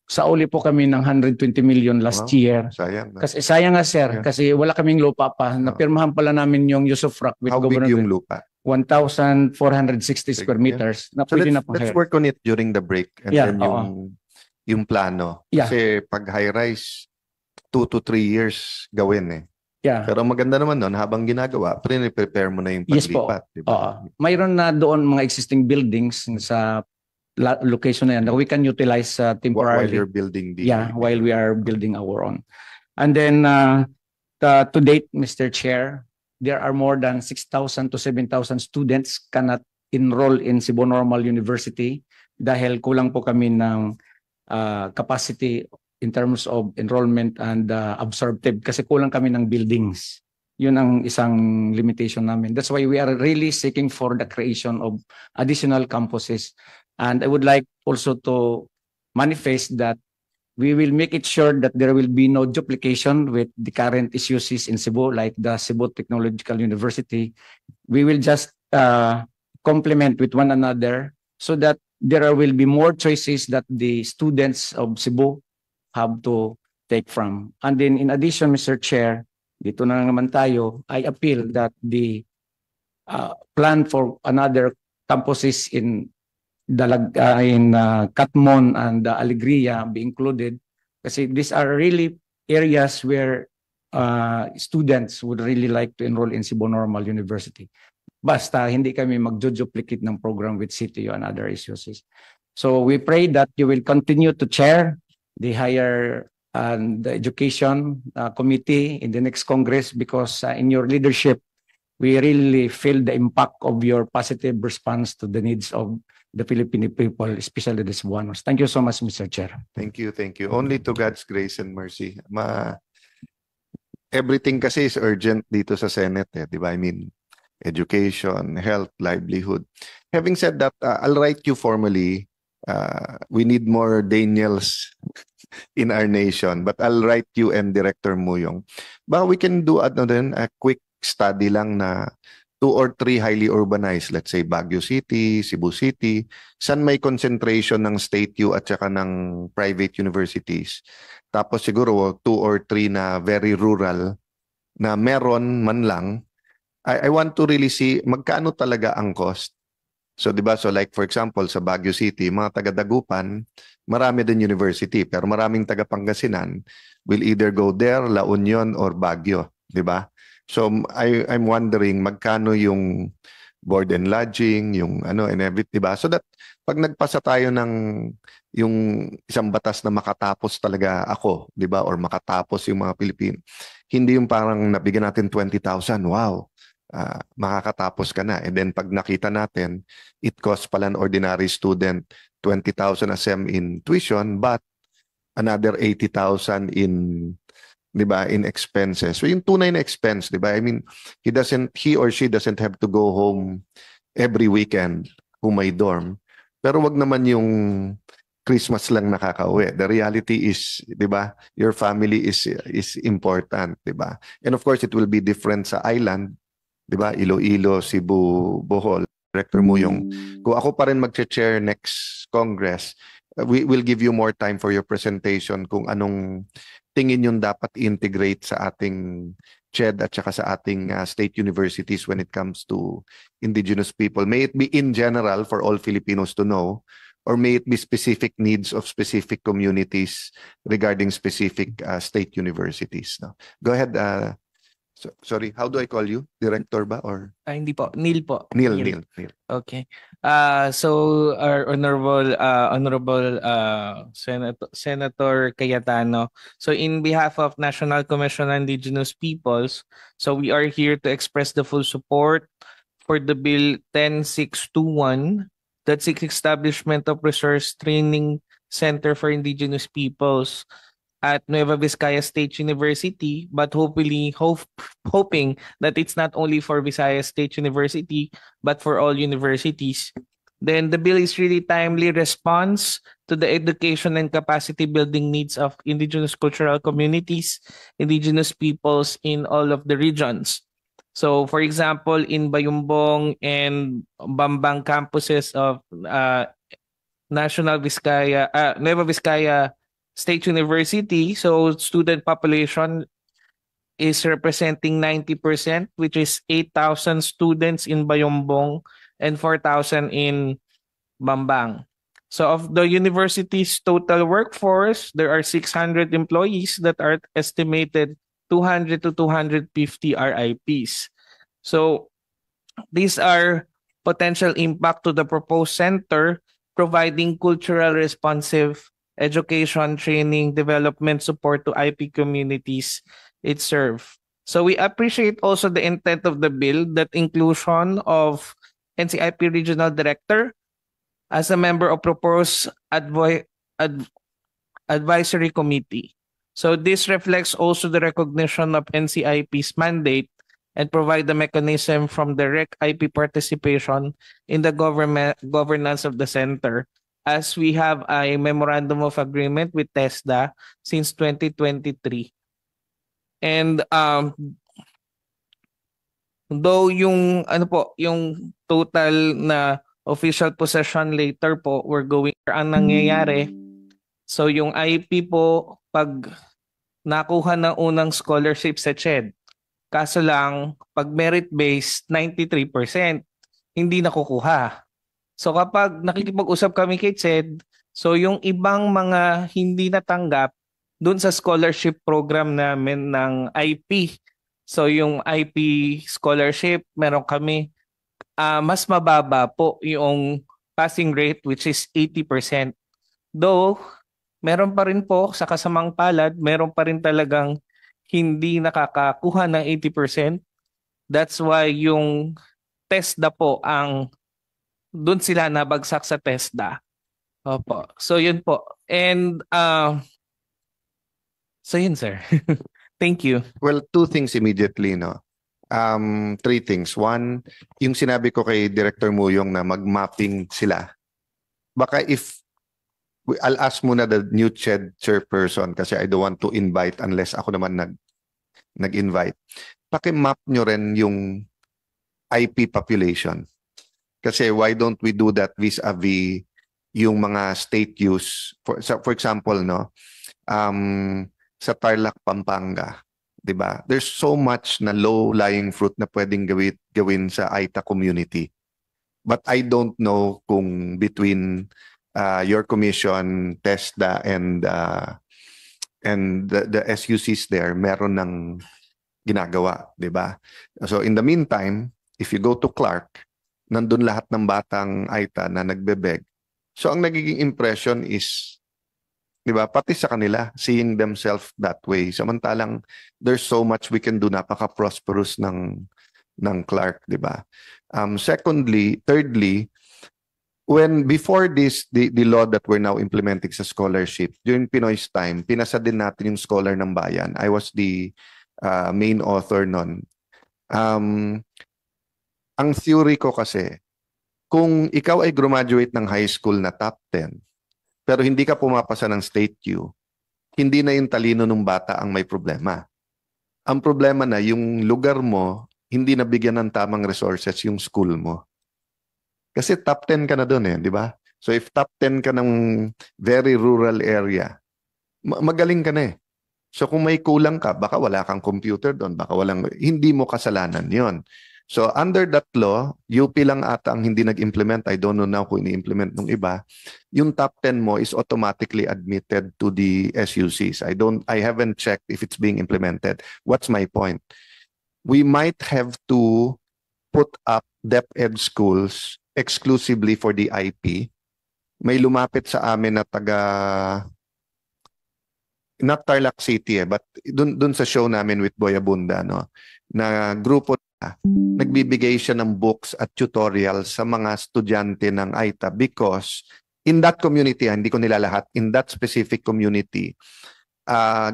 sauli po kami ng 120 million last Wow. year. Sayang. No? Kasi sayang nga sir, Yeah. kasi wala kaming lupa pa. Napirmahan pala namin yung use of rock with How big Governor yung lupa? 1,460 square Yeah. meters na So pwede na let's pang work on it during the break and Yeah, then yung plano. Yeah. Kasi pag high-rise, 2 to 3 years gawin eh. Yeah. Pero ang maganda naman nun, habang ginagawa, prepare mo na yung Yes po. paglipat. Diba? Oo. Mayroon na doon mga existing buildings sa location na yan that we can utilize While temporarily. you're building the... Yeah, while we are building our own. And then to date, Mr. Chair, there are more than 6,000 to 7,000 students cannot enroll in Cebu Normal University dahil kulang po kami ng capacity in terms of enrollment and absorptive kasi kulang kami ng buildings. Yun ang isang limitation namin. That's why we are really seeking for the creation of additional campuses. And I would like also to manifest that we will make it sure that there will be no duplication with the current issues in Cebu, like the Cebu Technological University. We will just complement with one another so that there will be more choices that the students of Cebu have to take from. And then in addition, Mr. Chair, dito na lang naman tayo, I appeal that the plan for another campuses in Catmon and Alegria be included kasi these are really areas where students would really like to enroll in Cebu Normal University. Basta hindi kami mag-duplicate ng program with CTU and other issues. So we pray that you will continue to chair the higher and the education committee in the next Congress because in your leadership, we really feel the impact of your positive response to the needs of the Filipino people, especially the Cebuanos. Thank you so much, Mr. Chair. Thank you, thank you. Only to God's grace and mercy. Everything kasi is urgent dito sa Senate, eh, di ba? I mean, education, health, livelihood. Having said that, I'll write you formally. We need more Daniels in our nation, but I'll write you and Director Muyong. But we can do a quick study lang na 2 or 3 highly urbanized, let's say Baguio City, Cebu City, saan may concentration ng state U at saka ng private universities. Tapos siguro 2 or 3 na very rural na meron man lang. I want to really see magkano talaga ang cost. So, di ba? So, like for example, sa Baguio City, mga taga-Dagupan, marami din university, pero maraming taga-Pangasinan will either go there, La Union, or Baguio. Di ba? So, I'm wondering magkano yung board and lodging, yung ano, and everything, di ba? So that, pag nagpasa tayo ng yung isang batas na makatapos talaga ako, di ba? Or makatapos yung mga Pilipino, hindi yung parang nabigyan natin 20,000, wow! Makakatapos ka na. And then pag nakita natin, it costs pala an ordinary student 20,000 SM in tuition, but another 80,000 in, di ba, in expenses. So yung tunay na expense, di ba? I mean, he or she doesn't have to go home every weekend kung may dorm. Pero wag naman yung Christmas lang nakakauwi. The reality is, di ba, your family is important, di ba? And of course, it will be different sa island. 'di ba? Iloilo, Cebu, Bohol, Director Muyong. Kung ako pa rin mag-chair next Congress, we will give you more time for your presentation kung anong tingin yung dapat integrate sa ating CHED at saka sa ating state universities when it comes to indigenous people. May it be in general for all Filipinos to know, or may it be specific needs of specific communities regarding specific state universities. No? Go ahead. Sorry, how do I call you? Director ba or Hindi po. Neil po. Neil? Neil. Neil. Okay. So our honorable Senator Cayetano. So in behalf of National Commission on Indigenous Peoples, so we are here to express the full support for the Bill 10621, that's the establishment of Resource Training Center for Indigenous Peoples at Nueva Vizcaya State University, but hoping that it's not only for Visayas State University, but for all universities. Then the bill is really timely response to the education and capacity building needs of indigenous cultural communities, indigenous peoples in all of the regions. So for example, in Bayumbong and Bambang campuses of Nueva Vizcaya State University, so student population is representing 90%, which is 8,000 students in Bayumbong and 4,000 in Bambang. So of the university's total workforce, there are 600 employees that are estimated 200 to 250 RIPs. So these are potential impact to the proposed center, providing cultural responsive education, training, development support to IP communities it serves. So we appreciate also the intent of the bill, that inclusion of NCIP Regional Director as a member of proposed advisory committee. So this reflects also the recognition of NCIP's mandate and provide the mechanism from direct IP participation in the governance of the center, as we have a memorandum of agreement with TESDA since 2023. And though yung yung total na official possession later po, ang nangyayari. So yung IP po, pag nakuha ng unang scholarship sa CHED, kaso lang pag merit-based 93%, hindi nakukuha. So kapag nakikipag-usap kami kay CHED, so yung ibang mga hindi natanggap dun sa scholarship program namin ng IP. So yung IP scholarship, meron kami mas mababa po yung passing rate, which is 80%. Though, meron pa rin po sa kasamang palad, meron pa rin talagang hindi nakakakuha ng 80%. That's why yung TESDA po doon sila nabagsak sa TESDA. Opo. So yun po. And so yun, sir. Thank you. Well, two things immediately, no? Three things. One, yung sinabi ko kay Director Muyong na mag-mapping sila. Baka I'll ask muna the new CHED chairperson kasi I don't want to invite unless ako naman nag-invite. Paki-map nyo rin yung IP population. Kasi why don't we do that vis-a-vis yung mga state use? For example, no, sa Tarlac, Pampanga, 'di ba? There's so much na low-lying fruit na pwedeng gawin sa Aita community. But I don't know kung between your commission, TESDA, and the SUCs there, meron ng ginagawa, 'di ba? So in the meantime, if you go to Clark, nandun lahat ng batang Aita na nagbebeg. So ang nagiging impression is, di ba, pati sa kanila, seeing themselves that way. Samantalang there's so much we can do, napaka-prosperous ng Clark, di ba? Thirdly, before this, the law that we're now implementing sa scholarship, during Pinoy's time, pinasa din natin yung Scholar ng Bayan. I was the main author nun. Ang theory ko kasi, kung ikaw ay graduate ng high school na top 10, pero hindi ka pumapasa ng state U, hindi na yung talino ng bata ang may problema. Ang problema na yung lugar mo, hindi nabigyan ng tamang resources yung school mo. Kasi top 10 ka na doon eh, di ba? So if top 10 ka ng very rural area, magaling ka na eh. So kung may kulang ka, baka wala kang computer doon, baka hindi mo kasalanan yon. So under that law, UP lang ata ang hindi nag-implement. I don't know now kung ini-implement ng iba. Yung top 10 mo is automatically admitted to the SUCs. I haven't checked if it's being implemented. What's my point? We might have to put up DepEd schools exclusively for the IP. May lumapit sa amin na not Tarlac City but dun sa show namin with Boy Abunda, no, na grupo na nagbibigay siya ng books at tutorials sa mga estudyante ng AITA because in that community, hindi ko nila lahat, in that specific community,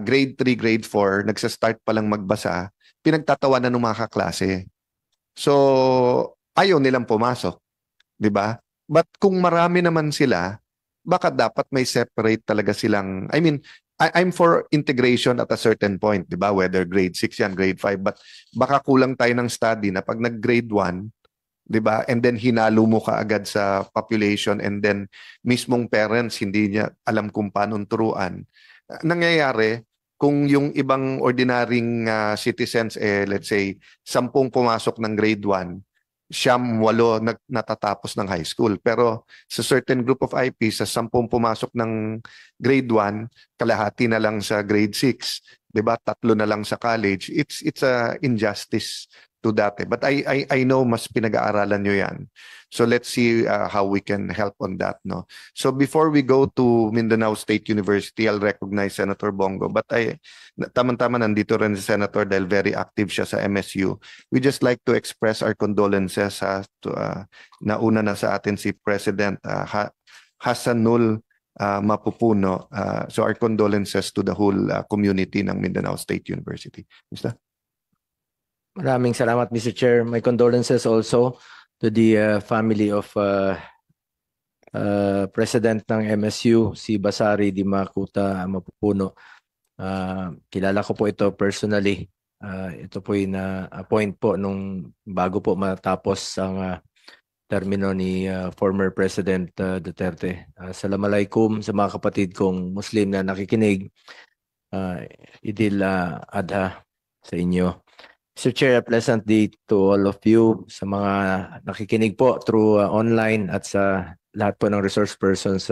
grade 3, grade 4, nagsa-start pa lang magbasa, pinagtatawanan ng mga kaklase. So, ayaw nilang pumasok. Di ba? But kung marami naman sila, baka dapat may separate talaga silang, I'm for integration at a certain point, di ba? Whether grade 6 yan, grade 5, but baka kulang tayo ng study na pag nag-grade 1, di ba? And then hinalo mo ka agad sa population and then mismong parents hindi niya alam kung paano turuan. Nangyayari, kung yung ibang ordinaryong citizens, let's say, 10 pumasok ng grade 1, 8 natatapos ng high school. Pero sa certain group of IP, sa 10 pumasok ng grade 1, kalahati na lang sa grade 6. Diba? 3 na lang sa college. It's a injustice to that. But I know mas pinag-aaralan nyo yan. So let's see how we can help on that. No? So before we go to Mindanao State University, I'll recognize Senator Bongo. But tama-tama nandito rin si Senator dahil very active siya sa MSU. We just like to express our condolences nauna na sa atin si President Hassanul Mapupuno. So our condolences to the whole community ng Mindanao State University. Mr. Maraming salamat, Mr. Chair. My condolences also to the family of President ng MSU, si Basari Di Makuta Mapupuno. Kilala ko po ito personally. Ito po yung na-appoint po nung bago po matapos ang termino ni former President Duterte. Assalamualaikum sa mga kapatid kong Muslim na nakikinig. Idil Adha sa inyo. Mr. Chair, a pleasant day to all of you, sa mga nakikinig po through online at sa lahat po ng resource persons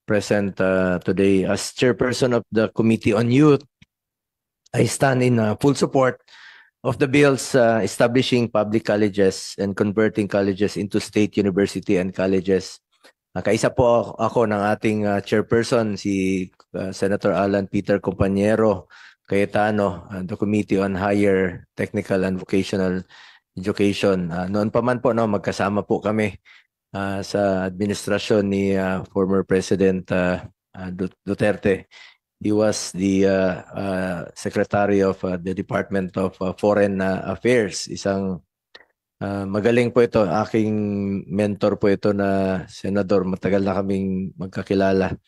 present today. As chairperson of the Committee on Youth, I stand in full support of the bills establishing public colleges and converting colleges into state university and colleges. Kaisa po ako ng ating chairperson, si Senator Alan Peter Compañero Cayetano, the Committee on Higher Technical and Vocational Education. Noon pa man po, magkasama po kami sa administrasyon ni former President Duterte. He was the Secretary of the Department of Foreign Affairs. Isang magaling po ito. Aking mentor po ito na senador. Matagal na kaming magkakilala.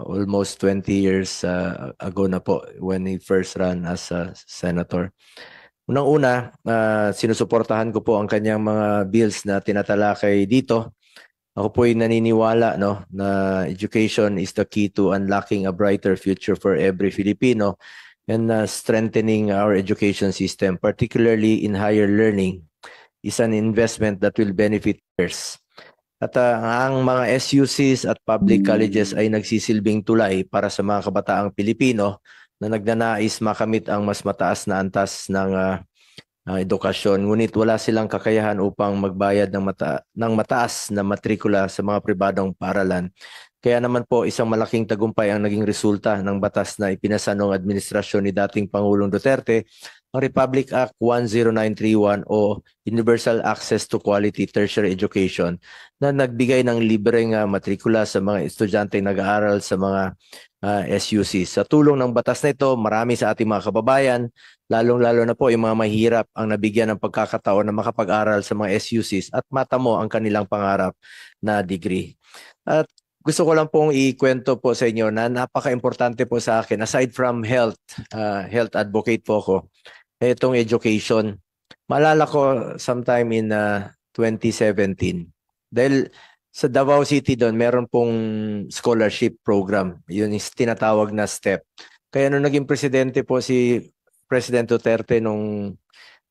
Almost 20 years ago na po when he first ran as a senator. Unang-una, sinusuportahan ko po ang kanyang mga bills na tinatalakay dito. Ako po ay naniniwala na education is the key to unlocking a brighter future for every Filipino and strengthening our education system, particularly in higher learning, is an investment that will benefit others. At ang mga SUCs at public colleges ay nagsisilbing tulay para sa mga kabataang Pilipino na nagnanais makamit ang mas mataas na antas ng edukasyon. Ngunit wala silang kakayahan upang magbayad ng mataas na matrikula sa mga pribadong paaralan. Kaya naman po isang malaking tagumpay ang naging resulta ng batas na ipinasa ng administrasyon ni dating Pangulong Duterte, ang Republic Act 10931 o Universal Access to Quality Tertiary Education na nagbigay ng libreng matrikula sa mga estudyante nag-aaral sa mga SUC. Sa tulong ng batas na ito, marami sa ating mga kababayan, lalong-lalo na po yung mga mahirap ang nabigyan ng pagkakataon na makapag-aral sa mga SUCs at matamo ang kanilang pangarap na degree. At gusto ko lang pong ikwento po sa inyo na napaka-importante po sa akin, aside from health advocate po ako, itong education. Maalala ko sometime in 2017. Dahil sa Davao City doon, meron pong scholarship program. Yun is tinatawag na STEP. Kaya nung naging presidente po si President Duterte nung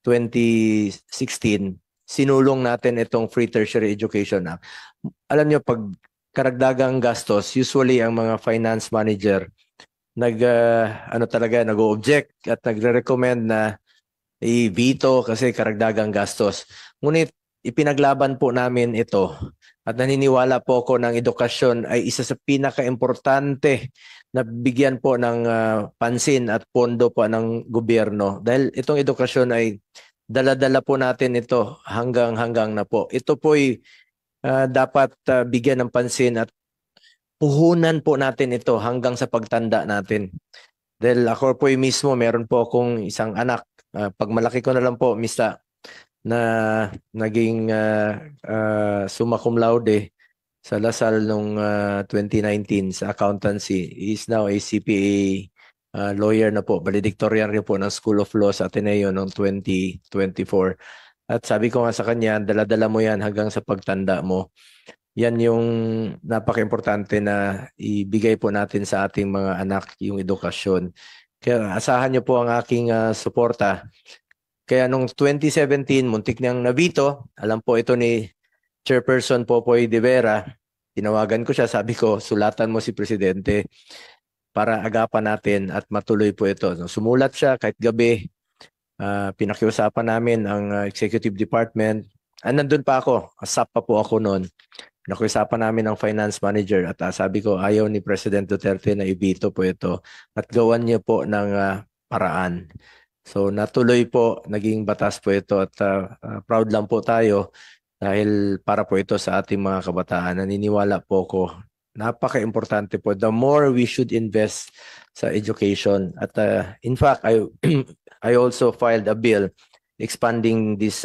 2016, sinulong natin itong Free Tertiary Education Act. Alam nyo, pag karagdagang gastos, usually ang mga finance manager nag-object at nagre-recommend na i-veto kasi karagdagang gastos. Ngunit ipinaglaban po namin ito at naniniwala po ako ng edukasyon ay isa sa pinaka-importante na bigyan po ng pansin at pondo po ng gobyerno. Dahil itong edukasyon ay dala-dala po natin ito hanggang na po. Ito po ay dapat bigyan ng pansin at puhunan po natin ito hanggang sa pagtanda natin. Dahil ako po mismo, meron po akong isang anak. Pag malaki ko na lang po, mista, na naging summa cum laude sa Lasal noong 2019 sa accountancy. He is now a CPA lawyer na po, valedictorian rin po ng School of Law sa Ateneo noong 2024. At sabi ko nga sa kanya, dala-dala mo yan hanggang sa pagtanda mo. Yan yung napaka-importante na ibigay po natin sa ating mga anak, yung edukasyon. Kaya asahan niyo po ang aking suporta. Kaya nung 2017, muntik niyang nabito. Alam po ito ni Chairperson Popoy de Vera. Tinawagan ko siya, sabi ko, sulatan mo si Presidente para agapan natin at matuloy po ito. Sumulat siya kahit gabi. Pinakiusapan namin ang Executive Department. Nandun pa ako, asap pa po ako noon. Nakiusapan namin ang finance manager at sabi ko ayaw ni President Duterte na ibito po ito at gawan niyo po ng paraan. So natuloy po, naging batas po ito at proud lang po tayo dahil para po ito sa ating mga kabataan. Naniniwala po ko, napaka-importante po. The more we should invest sa education. At in fact, I also filed a bill expanding this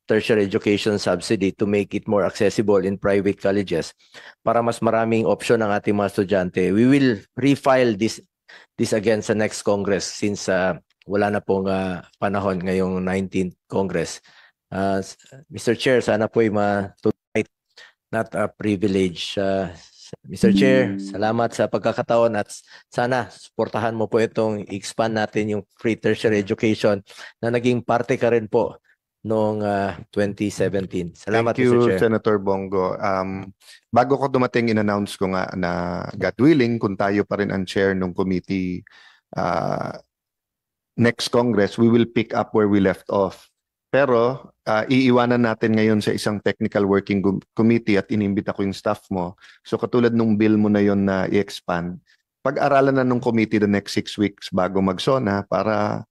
tertiary education subsidy to make it more accessible in private colleges para mas maraming option ng ating mga estudyante. We will refile this again sa next Congress since wala na pong panahon ngayong 19th Congress. Mr. Chair, sana po ay matuloy, not a privilege. Mr. Chair, salamat sa pagkakataon at sana suportahan mo po itong expand natin yung free tertiary education na naging parte ka rin po noong 2017. Salamat, Thank you, Mr. Chair. Senator Bongo. Bago ko dumating, in-announce ko nga na God willing, kung tayo pa rin ang chair ng committee next Congress, we will pick up where we left off. Pero iiwanan natin ngayon sa isang technical working committee at inimbita ko yung staff mo. So katulad nung bill mo na yon na i-expand, pag-aralan na nung committee the next 6 weeks bago mag-SONA para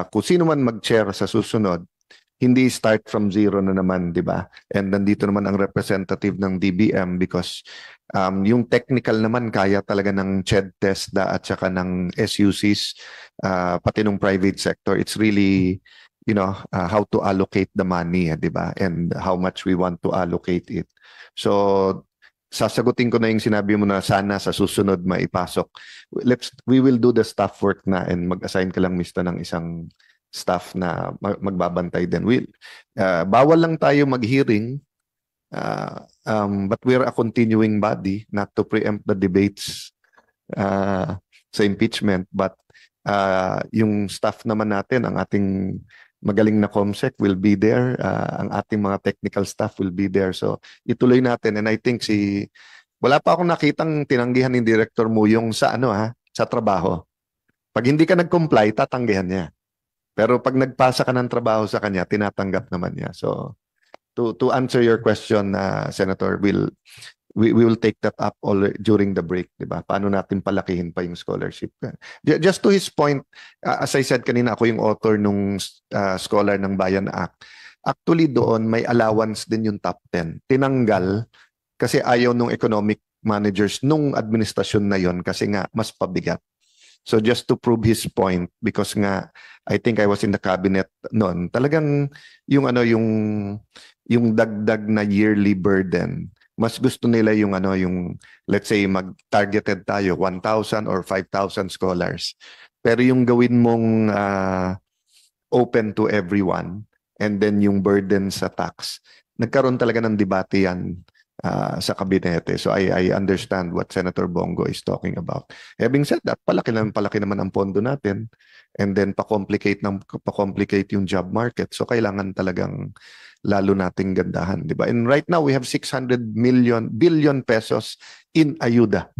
kung sino man mag-chair sa susunod, hindi start from zero na naman, di ba? And nandito naman ang representative ng DBM because yung technical naman kaya talaga ng CHED test at saka ng SUCs, pati ng private sector. It's really, how to allocate the money, di ba? And how much we want to allocate it. So, sasagutin ko na yung sinabi mo na sana sa susunod maipasok. We will do the staff work na and mag-assign ka lang, Mr. ng isang staff na magbabantay din. Bawal lang tayo mag-hearing, but we're a continuing body, not to preempt the debates sa impeachment. But yung staff naman natin, ang ating magaling na COMSEC will be there. Ang ating mga technical staff will be there. So ituloy natin. And I think wala pa akong nakitang tinanggihan ni Director mo yung sa sa trabaho. Pag hindi ka nag-comply, tatanggihan niya. Pero pag nagpasa ka ng trabaho sa kanya, tinatanggap naman niya. So to answer your question, Senator, we will take that up all during the break, di ba? Paano natin palakihin pa yung scholarship? Just to his point, as I said kanina, ako yung author nung Scholar ng Bayan Act. Actually doon, may allowance din yung top 10. Tinanggal kasi ayaw nung economic managers nung administrasyon na yon kasi nga mas pabigat. So just to prove his point, because nga, I think I was in the cabinet noon, talagang yung dagdag na yearly burden, mas gusto nila yung let's say mag-targeted tayo 1,000 or 5,000 scholars. Pero yung gawin mong open to everyone, and then yung burden sa tax, nagkaroon talaga ng debate yan sa kabinete. So I understand what Senator Bongo is talking about. Having said that, palaki naman ang pondo natin, and then pa-complicate yung job market. So kailangan talagang lalo nating gandahan, di ba? And right now we have 600 billion pesos in ayuda.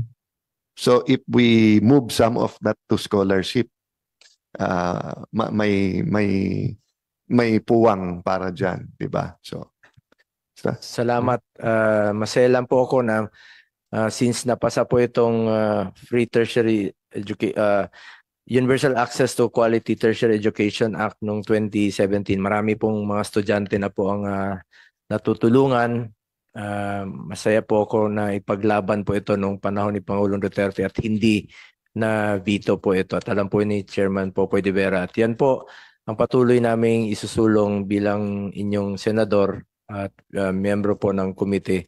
So if we move some of that to scholarship, may puwang para dyan, di ba? So Salamat. Masaya lang po ako na since napasa po itong Free Tertiary Universal Access to Quality Tertiary Education Act noong 2017, marami pong mga estudyante na po ang natutulungan. Masaya po ako na ipaglaban po ito nung panahon ni Pangulong Duterte at hindi na veto po ito. At alam po ni Chairman Popoy de Vera. At yan po ang patuloy naming isusulong bilang inyong senador at miyembro po ng komite.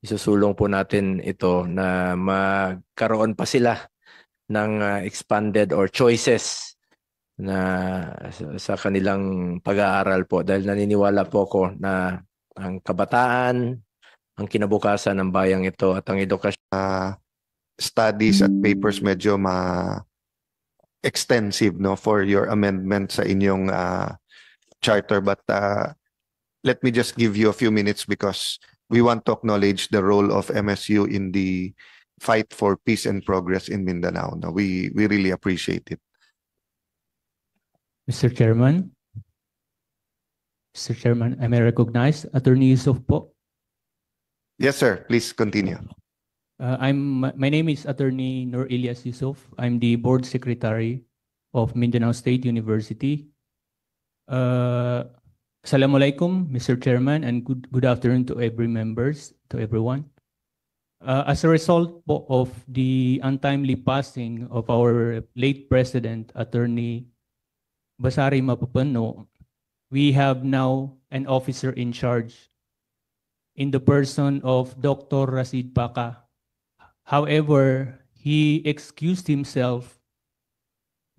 Isusulong po natin ito na magkaroon pa sila ng expanded or choices na sa kanilang pag-aaral po, dahil naniniwala po ako na ang kabataan ang kinabukasan ng bayang ito at ang edukasyon. Studies at papers medyo extensive, no, for your amendment sa inyong charter, but let me just give you a few minutes because we want to acknowledge the role of MSU in the fight for peace and progress in Mindanao. No, we really appreciate it. Mr. Chairman, I may recognize Attorney Yusuf po. Yes, sir. Please continue. My name is Attorney Nur Ilyas Yusuf. I'm the Board Secretary of Mindanao State University. Assalamualaikum, Mr. Chairman, and good afternoon to everyone. As a result of the untimely passing of our late President, Attorney Basari Mapapano, we have now an officer in charge in the person of Dr. Rasid Paca. However, he excused himself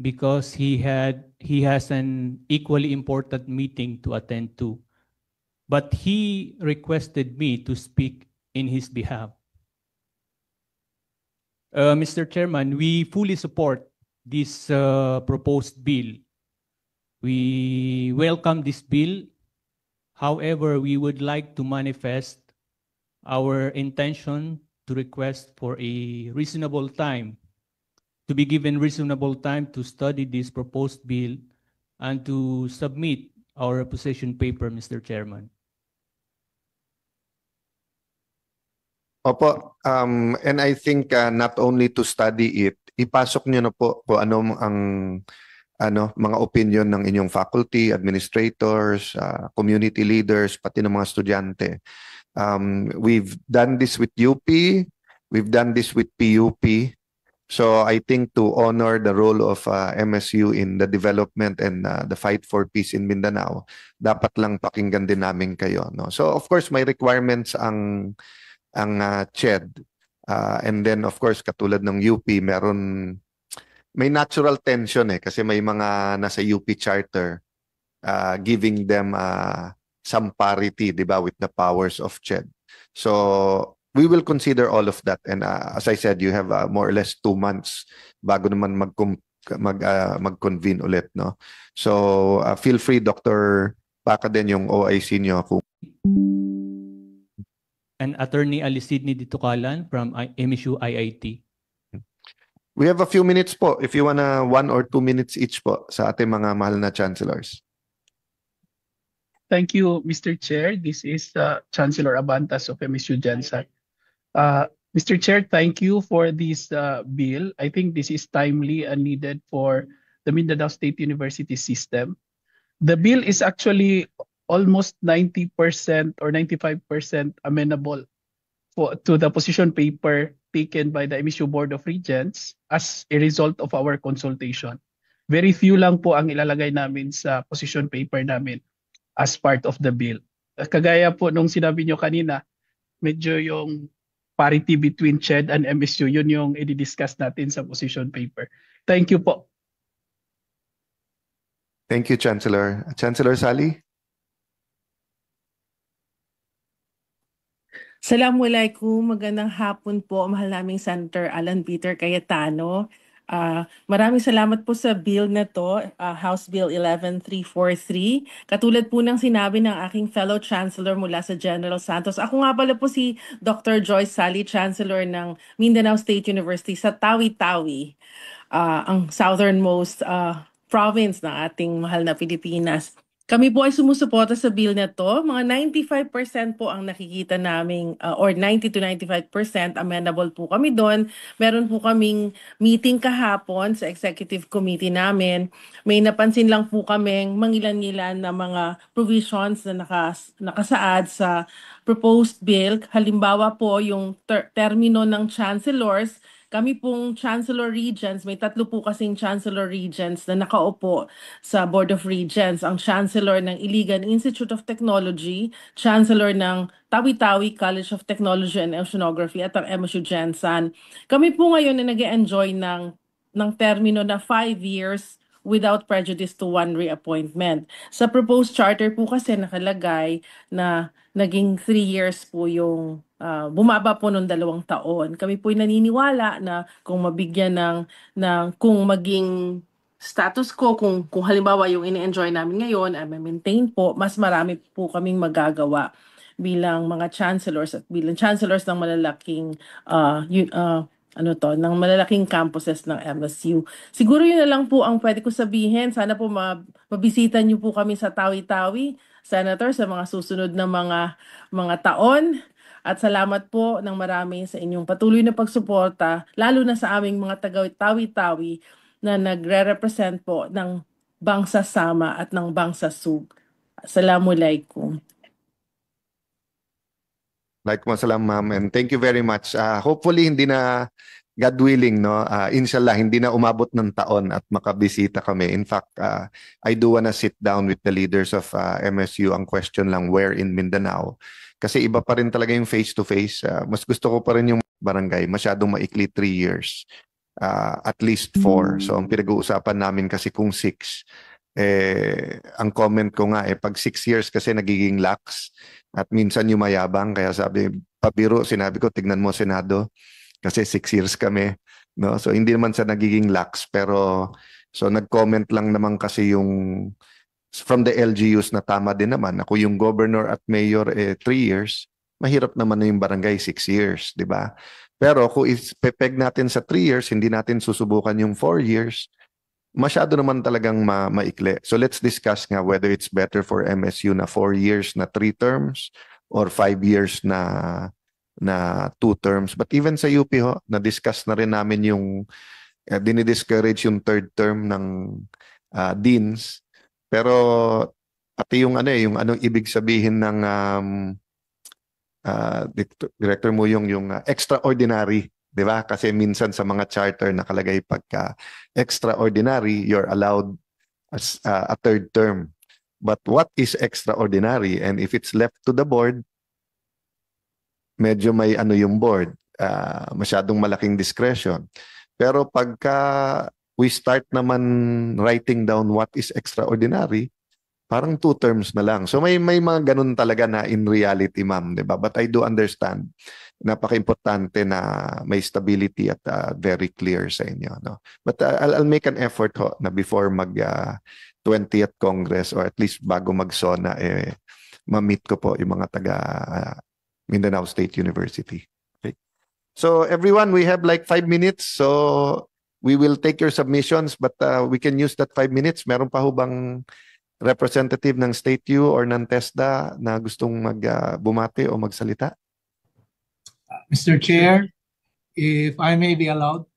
because he has an equally important meeting to attend to. But he requested me to speak in his behalf. Mr. Chairman, we fully support this proposed bill. We welcome this bill. However, we would like to manifest our intention to request for a reasonable time, to be given reasonable time to study this proposed bill and to submit our position paper, Mr. Chairman. Opo, and I think not only to study it, ipasok niyo na po kung ano ang mga opinion ng inyong faculty, administrators, community leaders, pati ng mga estudyante. We've done this with UP, we've done this with PUP. So I think to honor the role of MSU in the development and the fight for peace in Mindanao, dapat lang pakinggan din namin kayo, no? So of course may requirements ang CHED, and then of course katulad ng UP may natural tension kasi may mga nasa UP charter giving them some parity, di ba, with the powers of CHED. So we will consider all of that, and as I said, you have more or less 2 months bago naman mag-convene ulit, no? So feel free, Dr. Paca, din yung OIC nyo kung And Attorney Alisidni Ditukalan from MSU IIT. we have a few minutes po if you wanna 1 or 2 minutes each po sa ating mga mahal na chancellors. Thank you, Mr. Chair. This is Chancellor Abantas of MSU GenSat. Mr. Chair, thank you for this bill. I think this is timely and needed for the Mindanao State University system. The bill is actually almost 90% or 95% amenable to the position paper taken by the MSU Board of Regents as a result of our consultation. Very few lang po ang ilalagay namin sa position paper namin as part of the bill. Kagaya po nung sinabi nyo kanina, medyo yung parity between CHED and MSU, yun yung i-discuss natin sa position paper. Thank you po. Thank you, Chancellor. Chancellor Sally? Assalamualaikum, magandang hapon po, mahal naming Senator Alan Peter Cayetano. Maraming salamat po sa bill na to, House Bill 11343. Katulad po ng sinabi ng aking fellow Chancellor mula sa General Santos. Ako nga pala po si Dr. Joyce Sally, Chancellor ng Mindanao State University sa Tawi-Tawi, ang southernmost province ng ating mahal na Pilipinas. Kami po ay sumusuporta sa bill na to. Mga 95% po ang nakikita naming, or 90 to 95% amenable po kami doon. Meron po kaming meeting kahapon sa executive committee namin. May napansin lang po kaming mangilan-ngilan na mga provisions na nakasaad sa proposed bill. Halimbawa po yung termino ng chancellors. Kami pong Chancellor Regents, may 3 po kasing Chancellor Regents na nakaupo sa Board of Regents. Ang Chancellor ng Iligan Institute of Technology, Chancellor ng Tawi-Tawi College of Technology and Oceanography at ang MSU Gensan. Kami po ngayon na nag-e-enjoy ng termino na 5 years without prejudice to one reappointment. Sa proposed charter po kasi nakalagay na naging 3 years po yung bumaba po nung 2 taon. Kami po'y naniniwala na kung mabigyan kung maging status quo, kung halimbawa yung ini-enjoy namin ngayon ay maintain po, mas marami po kaming magagawa bilang mga chancellors at bilang chancellors ng malalaking ng malalaking campuses ng MSU. Siguro yun na lang po ang pwede ko sabihin. Sana po mabisita niyo po kami sa Tawi-Tawi, Senator, sa mga susunod na mga taon. At salamat po ng marami sa inyong patuloy na pagsuporta, lalo na sa aming mga taga-Tawi-Tawi na nagre-represent po ng Bangsa Sama at ng Bangsa Sug. Assalamualaikum. Waalaikumsalam, ma'am, and thank you very much. Hopefully hindi na, God willing, no, inshallah hindi na umabot ng taon at makabisita kami. In fact, I do wanna sit down with the leaders of MSU. Ang question lang, where in Mindanao? Kasi iba pa rin talaga yung face-to-face. Mas gusto ko pa rin yung barangay. Masyadong maikli 3 years. At least 4. So ang pinag-uusapan namin kasi kung 6. Ang comment ko nga, pag 6 years kasi nagiging lax. At minsan yung mayabang. Kaya sabi, pabiro, sinabi ko, tignan mo Senado. Kasi 6 years kami. No? So hindi naman sa nagiging lax. Pero, so nag-comment lang naman kasi yung from the LGUs na tama din naman. Ako yung governor at mayor 3 years, mahirap naman na yung barangay 6 years, di ba? Pero kung ipepeg natin sa 3 years, hindi natin susubukan yung 4 years, masyado naman talagang maikli. So let's discuss nga whether it's better for MSU na 4 years na 3 terms or 5 years na 2 terms. But even sa UP ho, na-discuss na rin namin yung dinidiscourage yung 3rd term ng deans. Pero pati yung yung anong ibig sabihin ng director mo yung extraordinary, di ba? Kasi minsan sa mga charter nakalagay pagka extraordinary, you're allowed as a 3rd term. But what is extraordinary? And if it's left to the board, medyo may yung board, masyadong malaking discretion. Pero pagka we start naman writing down what is extraordinary, parang 2 terms na lang. So may mga ganun talaga na in reality, ma'am, di ba? But I do understand, napaka-importante na may stability at very clear sa inyo. No? But I'll make an effort ho, na before mag 20th Congress or at least bago mag-SONA, ma-meet ko po yung mga taga Mindanao State University. Okay? So everyone, we have like 5 minutes. So we will take your submissions, but we can use that 5 minutes. Meron pa ho bang representative ng State U or ng TESDA na gustong bumati o magsalita? Mr. Chair, if I may be allowed.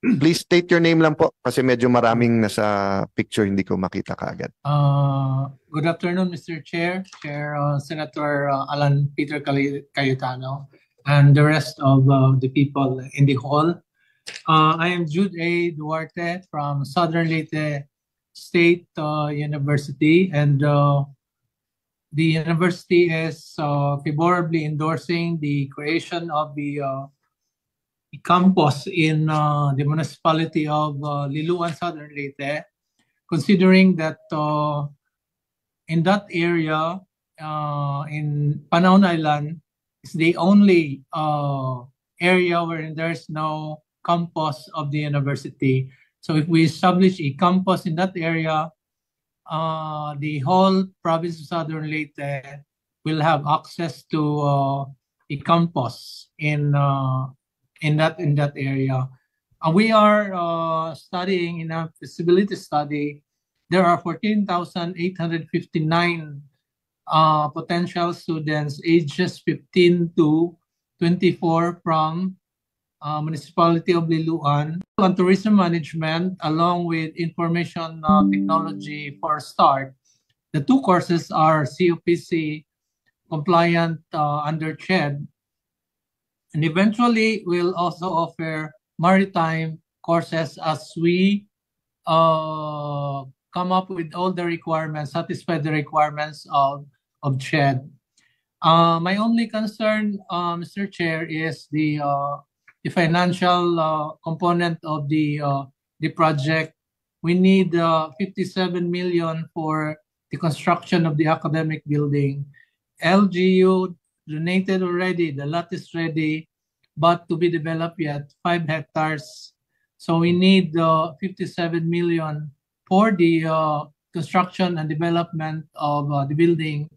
Please state your name lang po kasi medyo maraming nasa picture, hindi ko makita kaagad. Good afternoon, Mr. Chair, Senator Alan Peter Cayetano, and the rest of the people in the hall. I am Jude A. Duarte from Southern Leyte State University, and the university is favorably endorsing the creation of the campus in the municipality of Liloan, Southern Leyte, considering that in that area, in Panaon Island, is the only area where there's no campus of the university. So if we establish a campus in that area, the whole province of Southern Leyte will have access to a campus in that area. We are studying in a feasibility study. There are 14,859 potential students ages 15 to 24 from Municipality of Liloan. On tourism management, along with information technology for START, the two courses are COPC compliant under CHED, and eventually we'll also offer maritime courses as we come up with all the requirements, satisfy the requirements of CHED. My only concern, Mr. Chair, is the financial component of the project. We need 57 million for the construction of the academic building. LGU donated already, the lot is ready, but to be developed yet, 5 hectares. So we need 57 million for the construction and development of the building.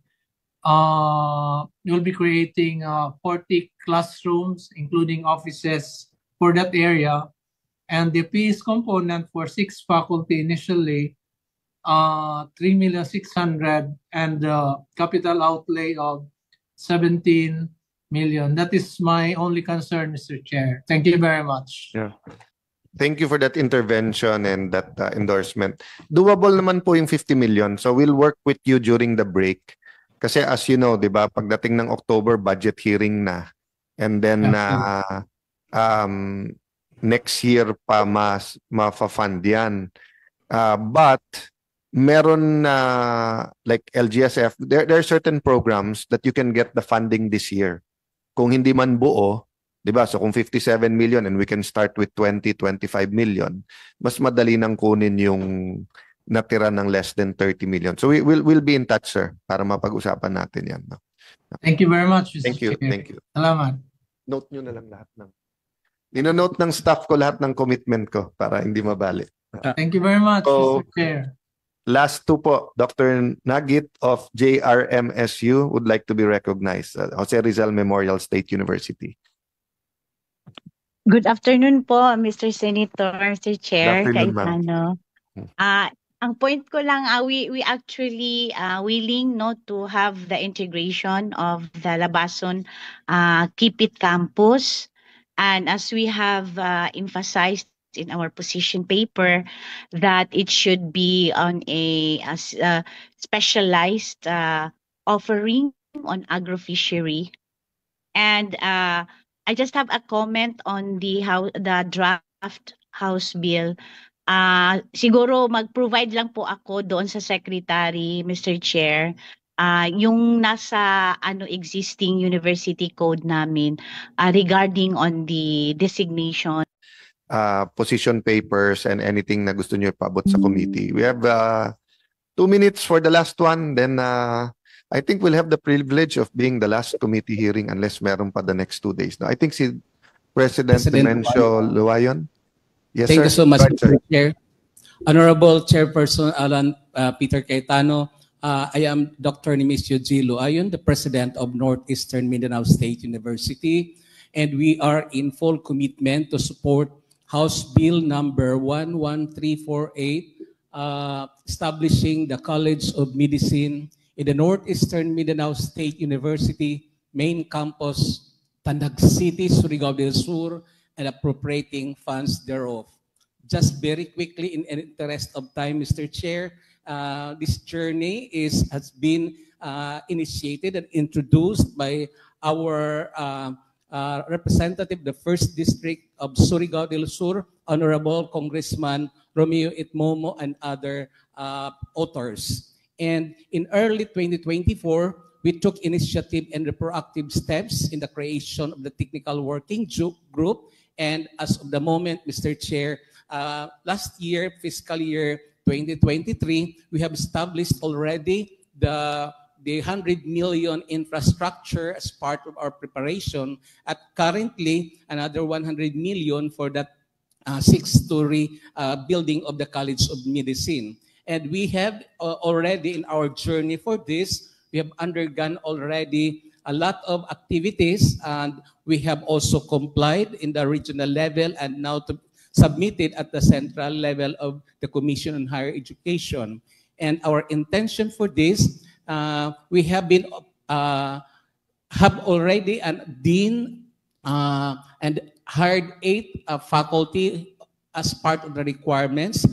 We'll be creating 40 classrooms, including offices for that area. And the fees component for 6 faculty initially, 3,600,000, and capital outlay of 17 million. That is my only concern, Mr. Chair. Thank you very much. Yeah. Thank you for that intervention and that endorsement. Doable naman po yung 50 million. So we'll work with you during the break. Kasi as you know, 'di ba, pagdating ng October, budget hearing na. And then next year pa ma-fund yan. But meron like LGSF, there are certain programs that you can get the funding this year. Kung hindi man buo, 'di ba? So kung 57 million and we can start with 20-25 million, mas madali nang kunin yung natira ng less than 30 million. So we'll be in touch, sir, para mapag-usapan natin 'yan, no? Thank you very much, Mr. Thank you. Chair. Thank you. Salamat. Note nyo na lang lahat ng Nino-note ng staff ko lahat ng commitment ko para hindi mabali. Thank you very much, So, Mr. Chair. Last two po, Dr. Nagit of JRMSU would like to be recognized. Jose Rizal Memorial State University. Good afternoon po, Mr. Senator, Mr. Chair, Good afternoon, ma'am. Cayetano. Ang point ko lang, we actually willing to have the integration of the Labason Keep It campus. And as we have emphasized in our position paper, that it should be on a specialized offering on agrofishery. And I just have a comment on the draft House bill. Siguro mag-provide lang po ako doon sa Secretary, Mr. Chair, yung nasa existing university code namin regarding on the designation. Position papers and anything na gusto nyo ipaabot sa committee. We have 2 minutes for the last one. Then I think we'll have the privilege of being the last committee hearing unless meron pa the next 2 days. No, I think si President Dimencio Luayon. Yes, Thank sir. you so much, Right, sir. Mr. Chair. Honorable Chairperson Alan Peter Cayetano, I am Dr. Nemesio G. Luayon, the President of Northeastern Mindanao State University, and we are in full commitment to support House Bill number 11348, establishing the College of Medicine in the Northeastern Mindanao State University main campus, Tandag City, Surigao del Sur, and appropriating funds thereof. Just very quickly, in interest of time, Mr. Chair, this journey has been initiated and introduced by our representative, the 1st District of Surigao del Sur, Honorable Congressman Romeo Itmomo, and other authors. And in early 2024, we took initiative and proactive steps in the creation of the technical working group. And as of the moment, Mr. Chair, last year, fiscal year 2023, we have established already the 100 million infrastructure as part of our preparation, at currently another 100 million for that six-story building of the College of Medicine. And we have already in our journey for this, we have undergone already a lot of activities, and we have also complied in the regional level and now submitted at the central level of the Commission on Higher Education. And our intention for this, we have been have already a dean and hired 8 faculty as part of the requirements.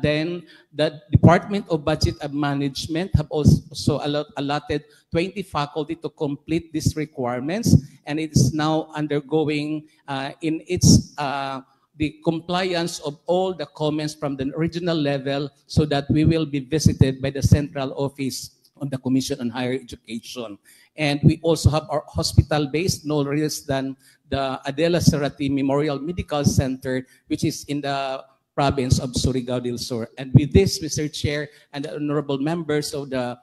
Then the Department of Budget and Management have also allotted 20 faculty to complete these requirements, and it is now undergoing in its the compliance of all the comments from the regional level, so that we will be visited by the central office of the Commission on Higher Education. And we also have our hospital-based, no less than the Adela Cerati Memorial Medical Center, which is in the province of Surigao del Sur. And with this, Mr. Chair and the honorable members of the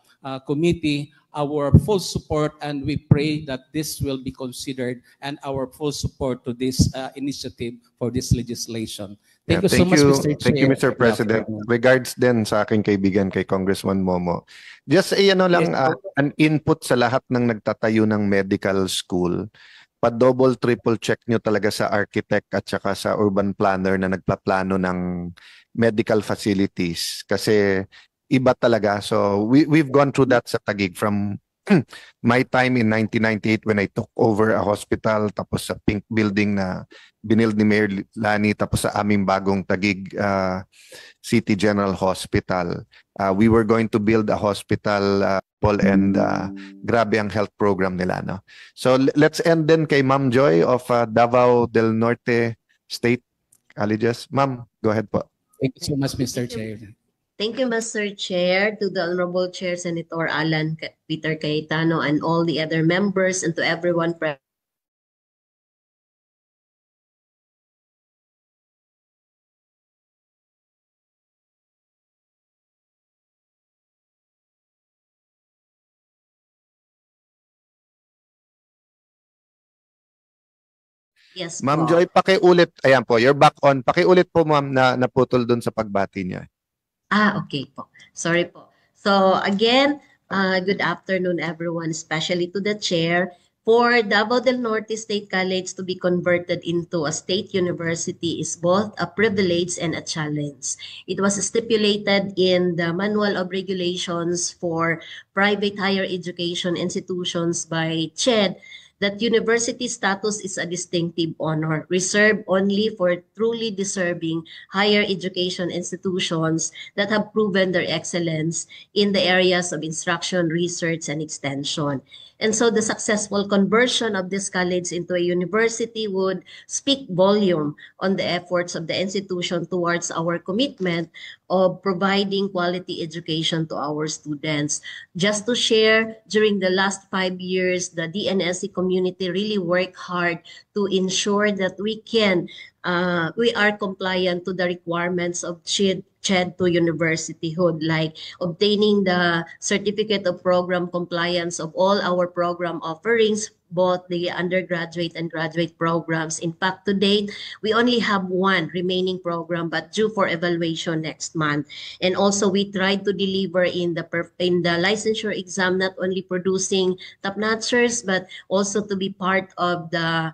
committee, our full support, and we pray that this will be considered, and our full support to this initiative for this legislation. Thank you so much, Mr. Chair. Thank you, Mr. President. Regards din sa aking kaibigan kay Congressman Momo. Just an input sa lahat ng nagtatayo ng medical school. Pa-double, triple check nyo talaga sa architect at saka sa urban planner na nagpaplano ng medical facilities. Kasi iba talaga. So we've gone through that sa Taguig from my time in 1998 when I took over a hospital, tapos sa pink building na binild ni Mayor Lani, tapos sa aming bagong Taguig City General Hospital. We were going to build a hospital, and grabe ang health program nila. No? So let's end then kay Ma'am Joy of Davao del Norte State Colleges. Ma'am, go ahead po. Thank you so much, Mr. Chair. Thank you, Mr. Chair, to the Honorable Chair, Senator Alan Peter Cayetano, and all the other members, and to everyone present. Yes, Ma'am po. Joy, pakiulit. Ayan po, you're back on. Pakiulit po, ma'am, na naputol dun sa pagbati niya. Okay po. Sorry po. So again, good afternoon everyone, especially to the chair. For Davao del Norte State College to be converted into a state university is both a privilege and a challenge. It was stipulated in the Manual of Regulations for Private Higher Education Institutions by CHED that university status is a distinctive honor reserved only for truly deserving higher education institutions that have proven their excellence in the areas of instruction, research, and extension. And so the successful conversion of this college into a university would speak volume on the efforts of the institution towards our commitment of providing quality education to our students. Just to share, during the last 5 years, the DNSE community really worked hard to ensure that we are compliant to the requirements of CHED to universityhood, like obtaining the certificate of program compliance of all our program offerings, both the undergraduate and graduate programs. In fact, to date, we only have one remaining program, but due for evaluation next month. And also, we tried to deliver in the licensure exam, not only producing top-notchers, but also to be part of the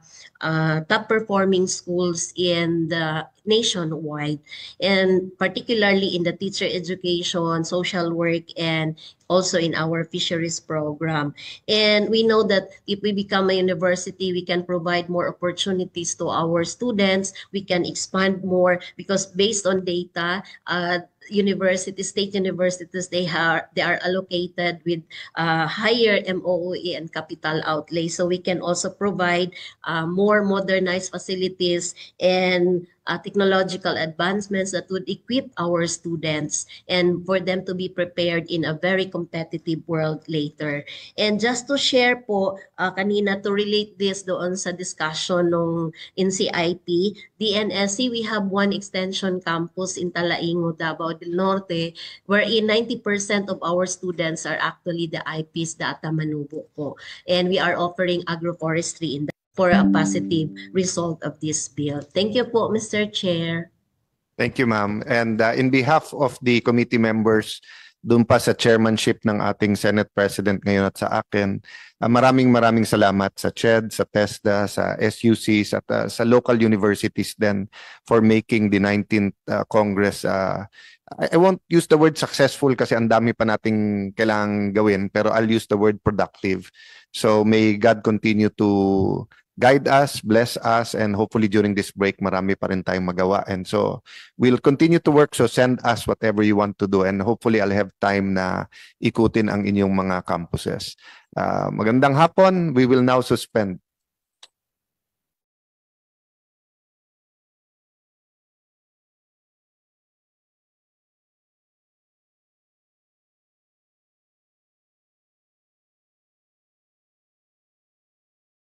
top-performing schools in the nationwide, and particularly in the teacher education, social work, and also in our fisheries program. And we know that if we become a university, we can provide more opportunities to our students. We can expand more because based on data, universities, state universities, they are allocated with higher MOE and capital outlay. So we can also provide more modernized facilities and technological advancements that would equip our students and for them to be prepared in a very competitive world later. And just to share po, kanina to relate this doon sa discussion nung NCIP, the NSC, we have one extension campus in Talaingo, Davao del Norte, wherein 90% of our students are actually the IPs Data Manubo po. And we are offering agroforestry in for a positive result of this bill. Thank you po, Mr. Chair. Thank you, ma'am. And in behalf of the committee members, doon pa sa chairmanship ng ating Senate President ngayon at sa akin, maraming salamat sa CHED, sa TESDA, sa SUCs at sa local universities then for making the 19th Congress. I won't use the word successful kasi ang dami pa nating kailangang gawin, pero I'll use the word productive. So may God continue to guide us, bless us, and hopefully during this break, marami pa rin tayong magawa. And so we'll continue to work. So send us whatever you want to do. And hopefully I'll have time na ikutin ang inyong mga campuses. Magandang hapon. We will now suspend.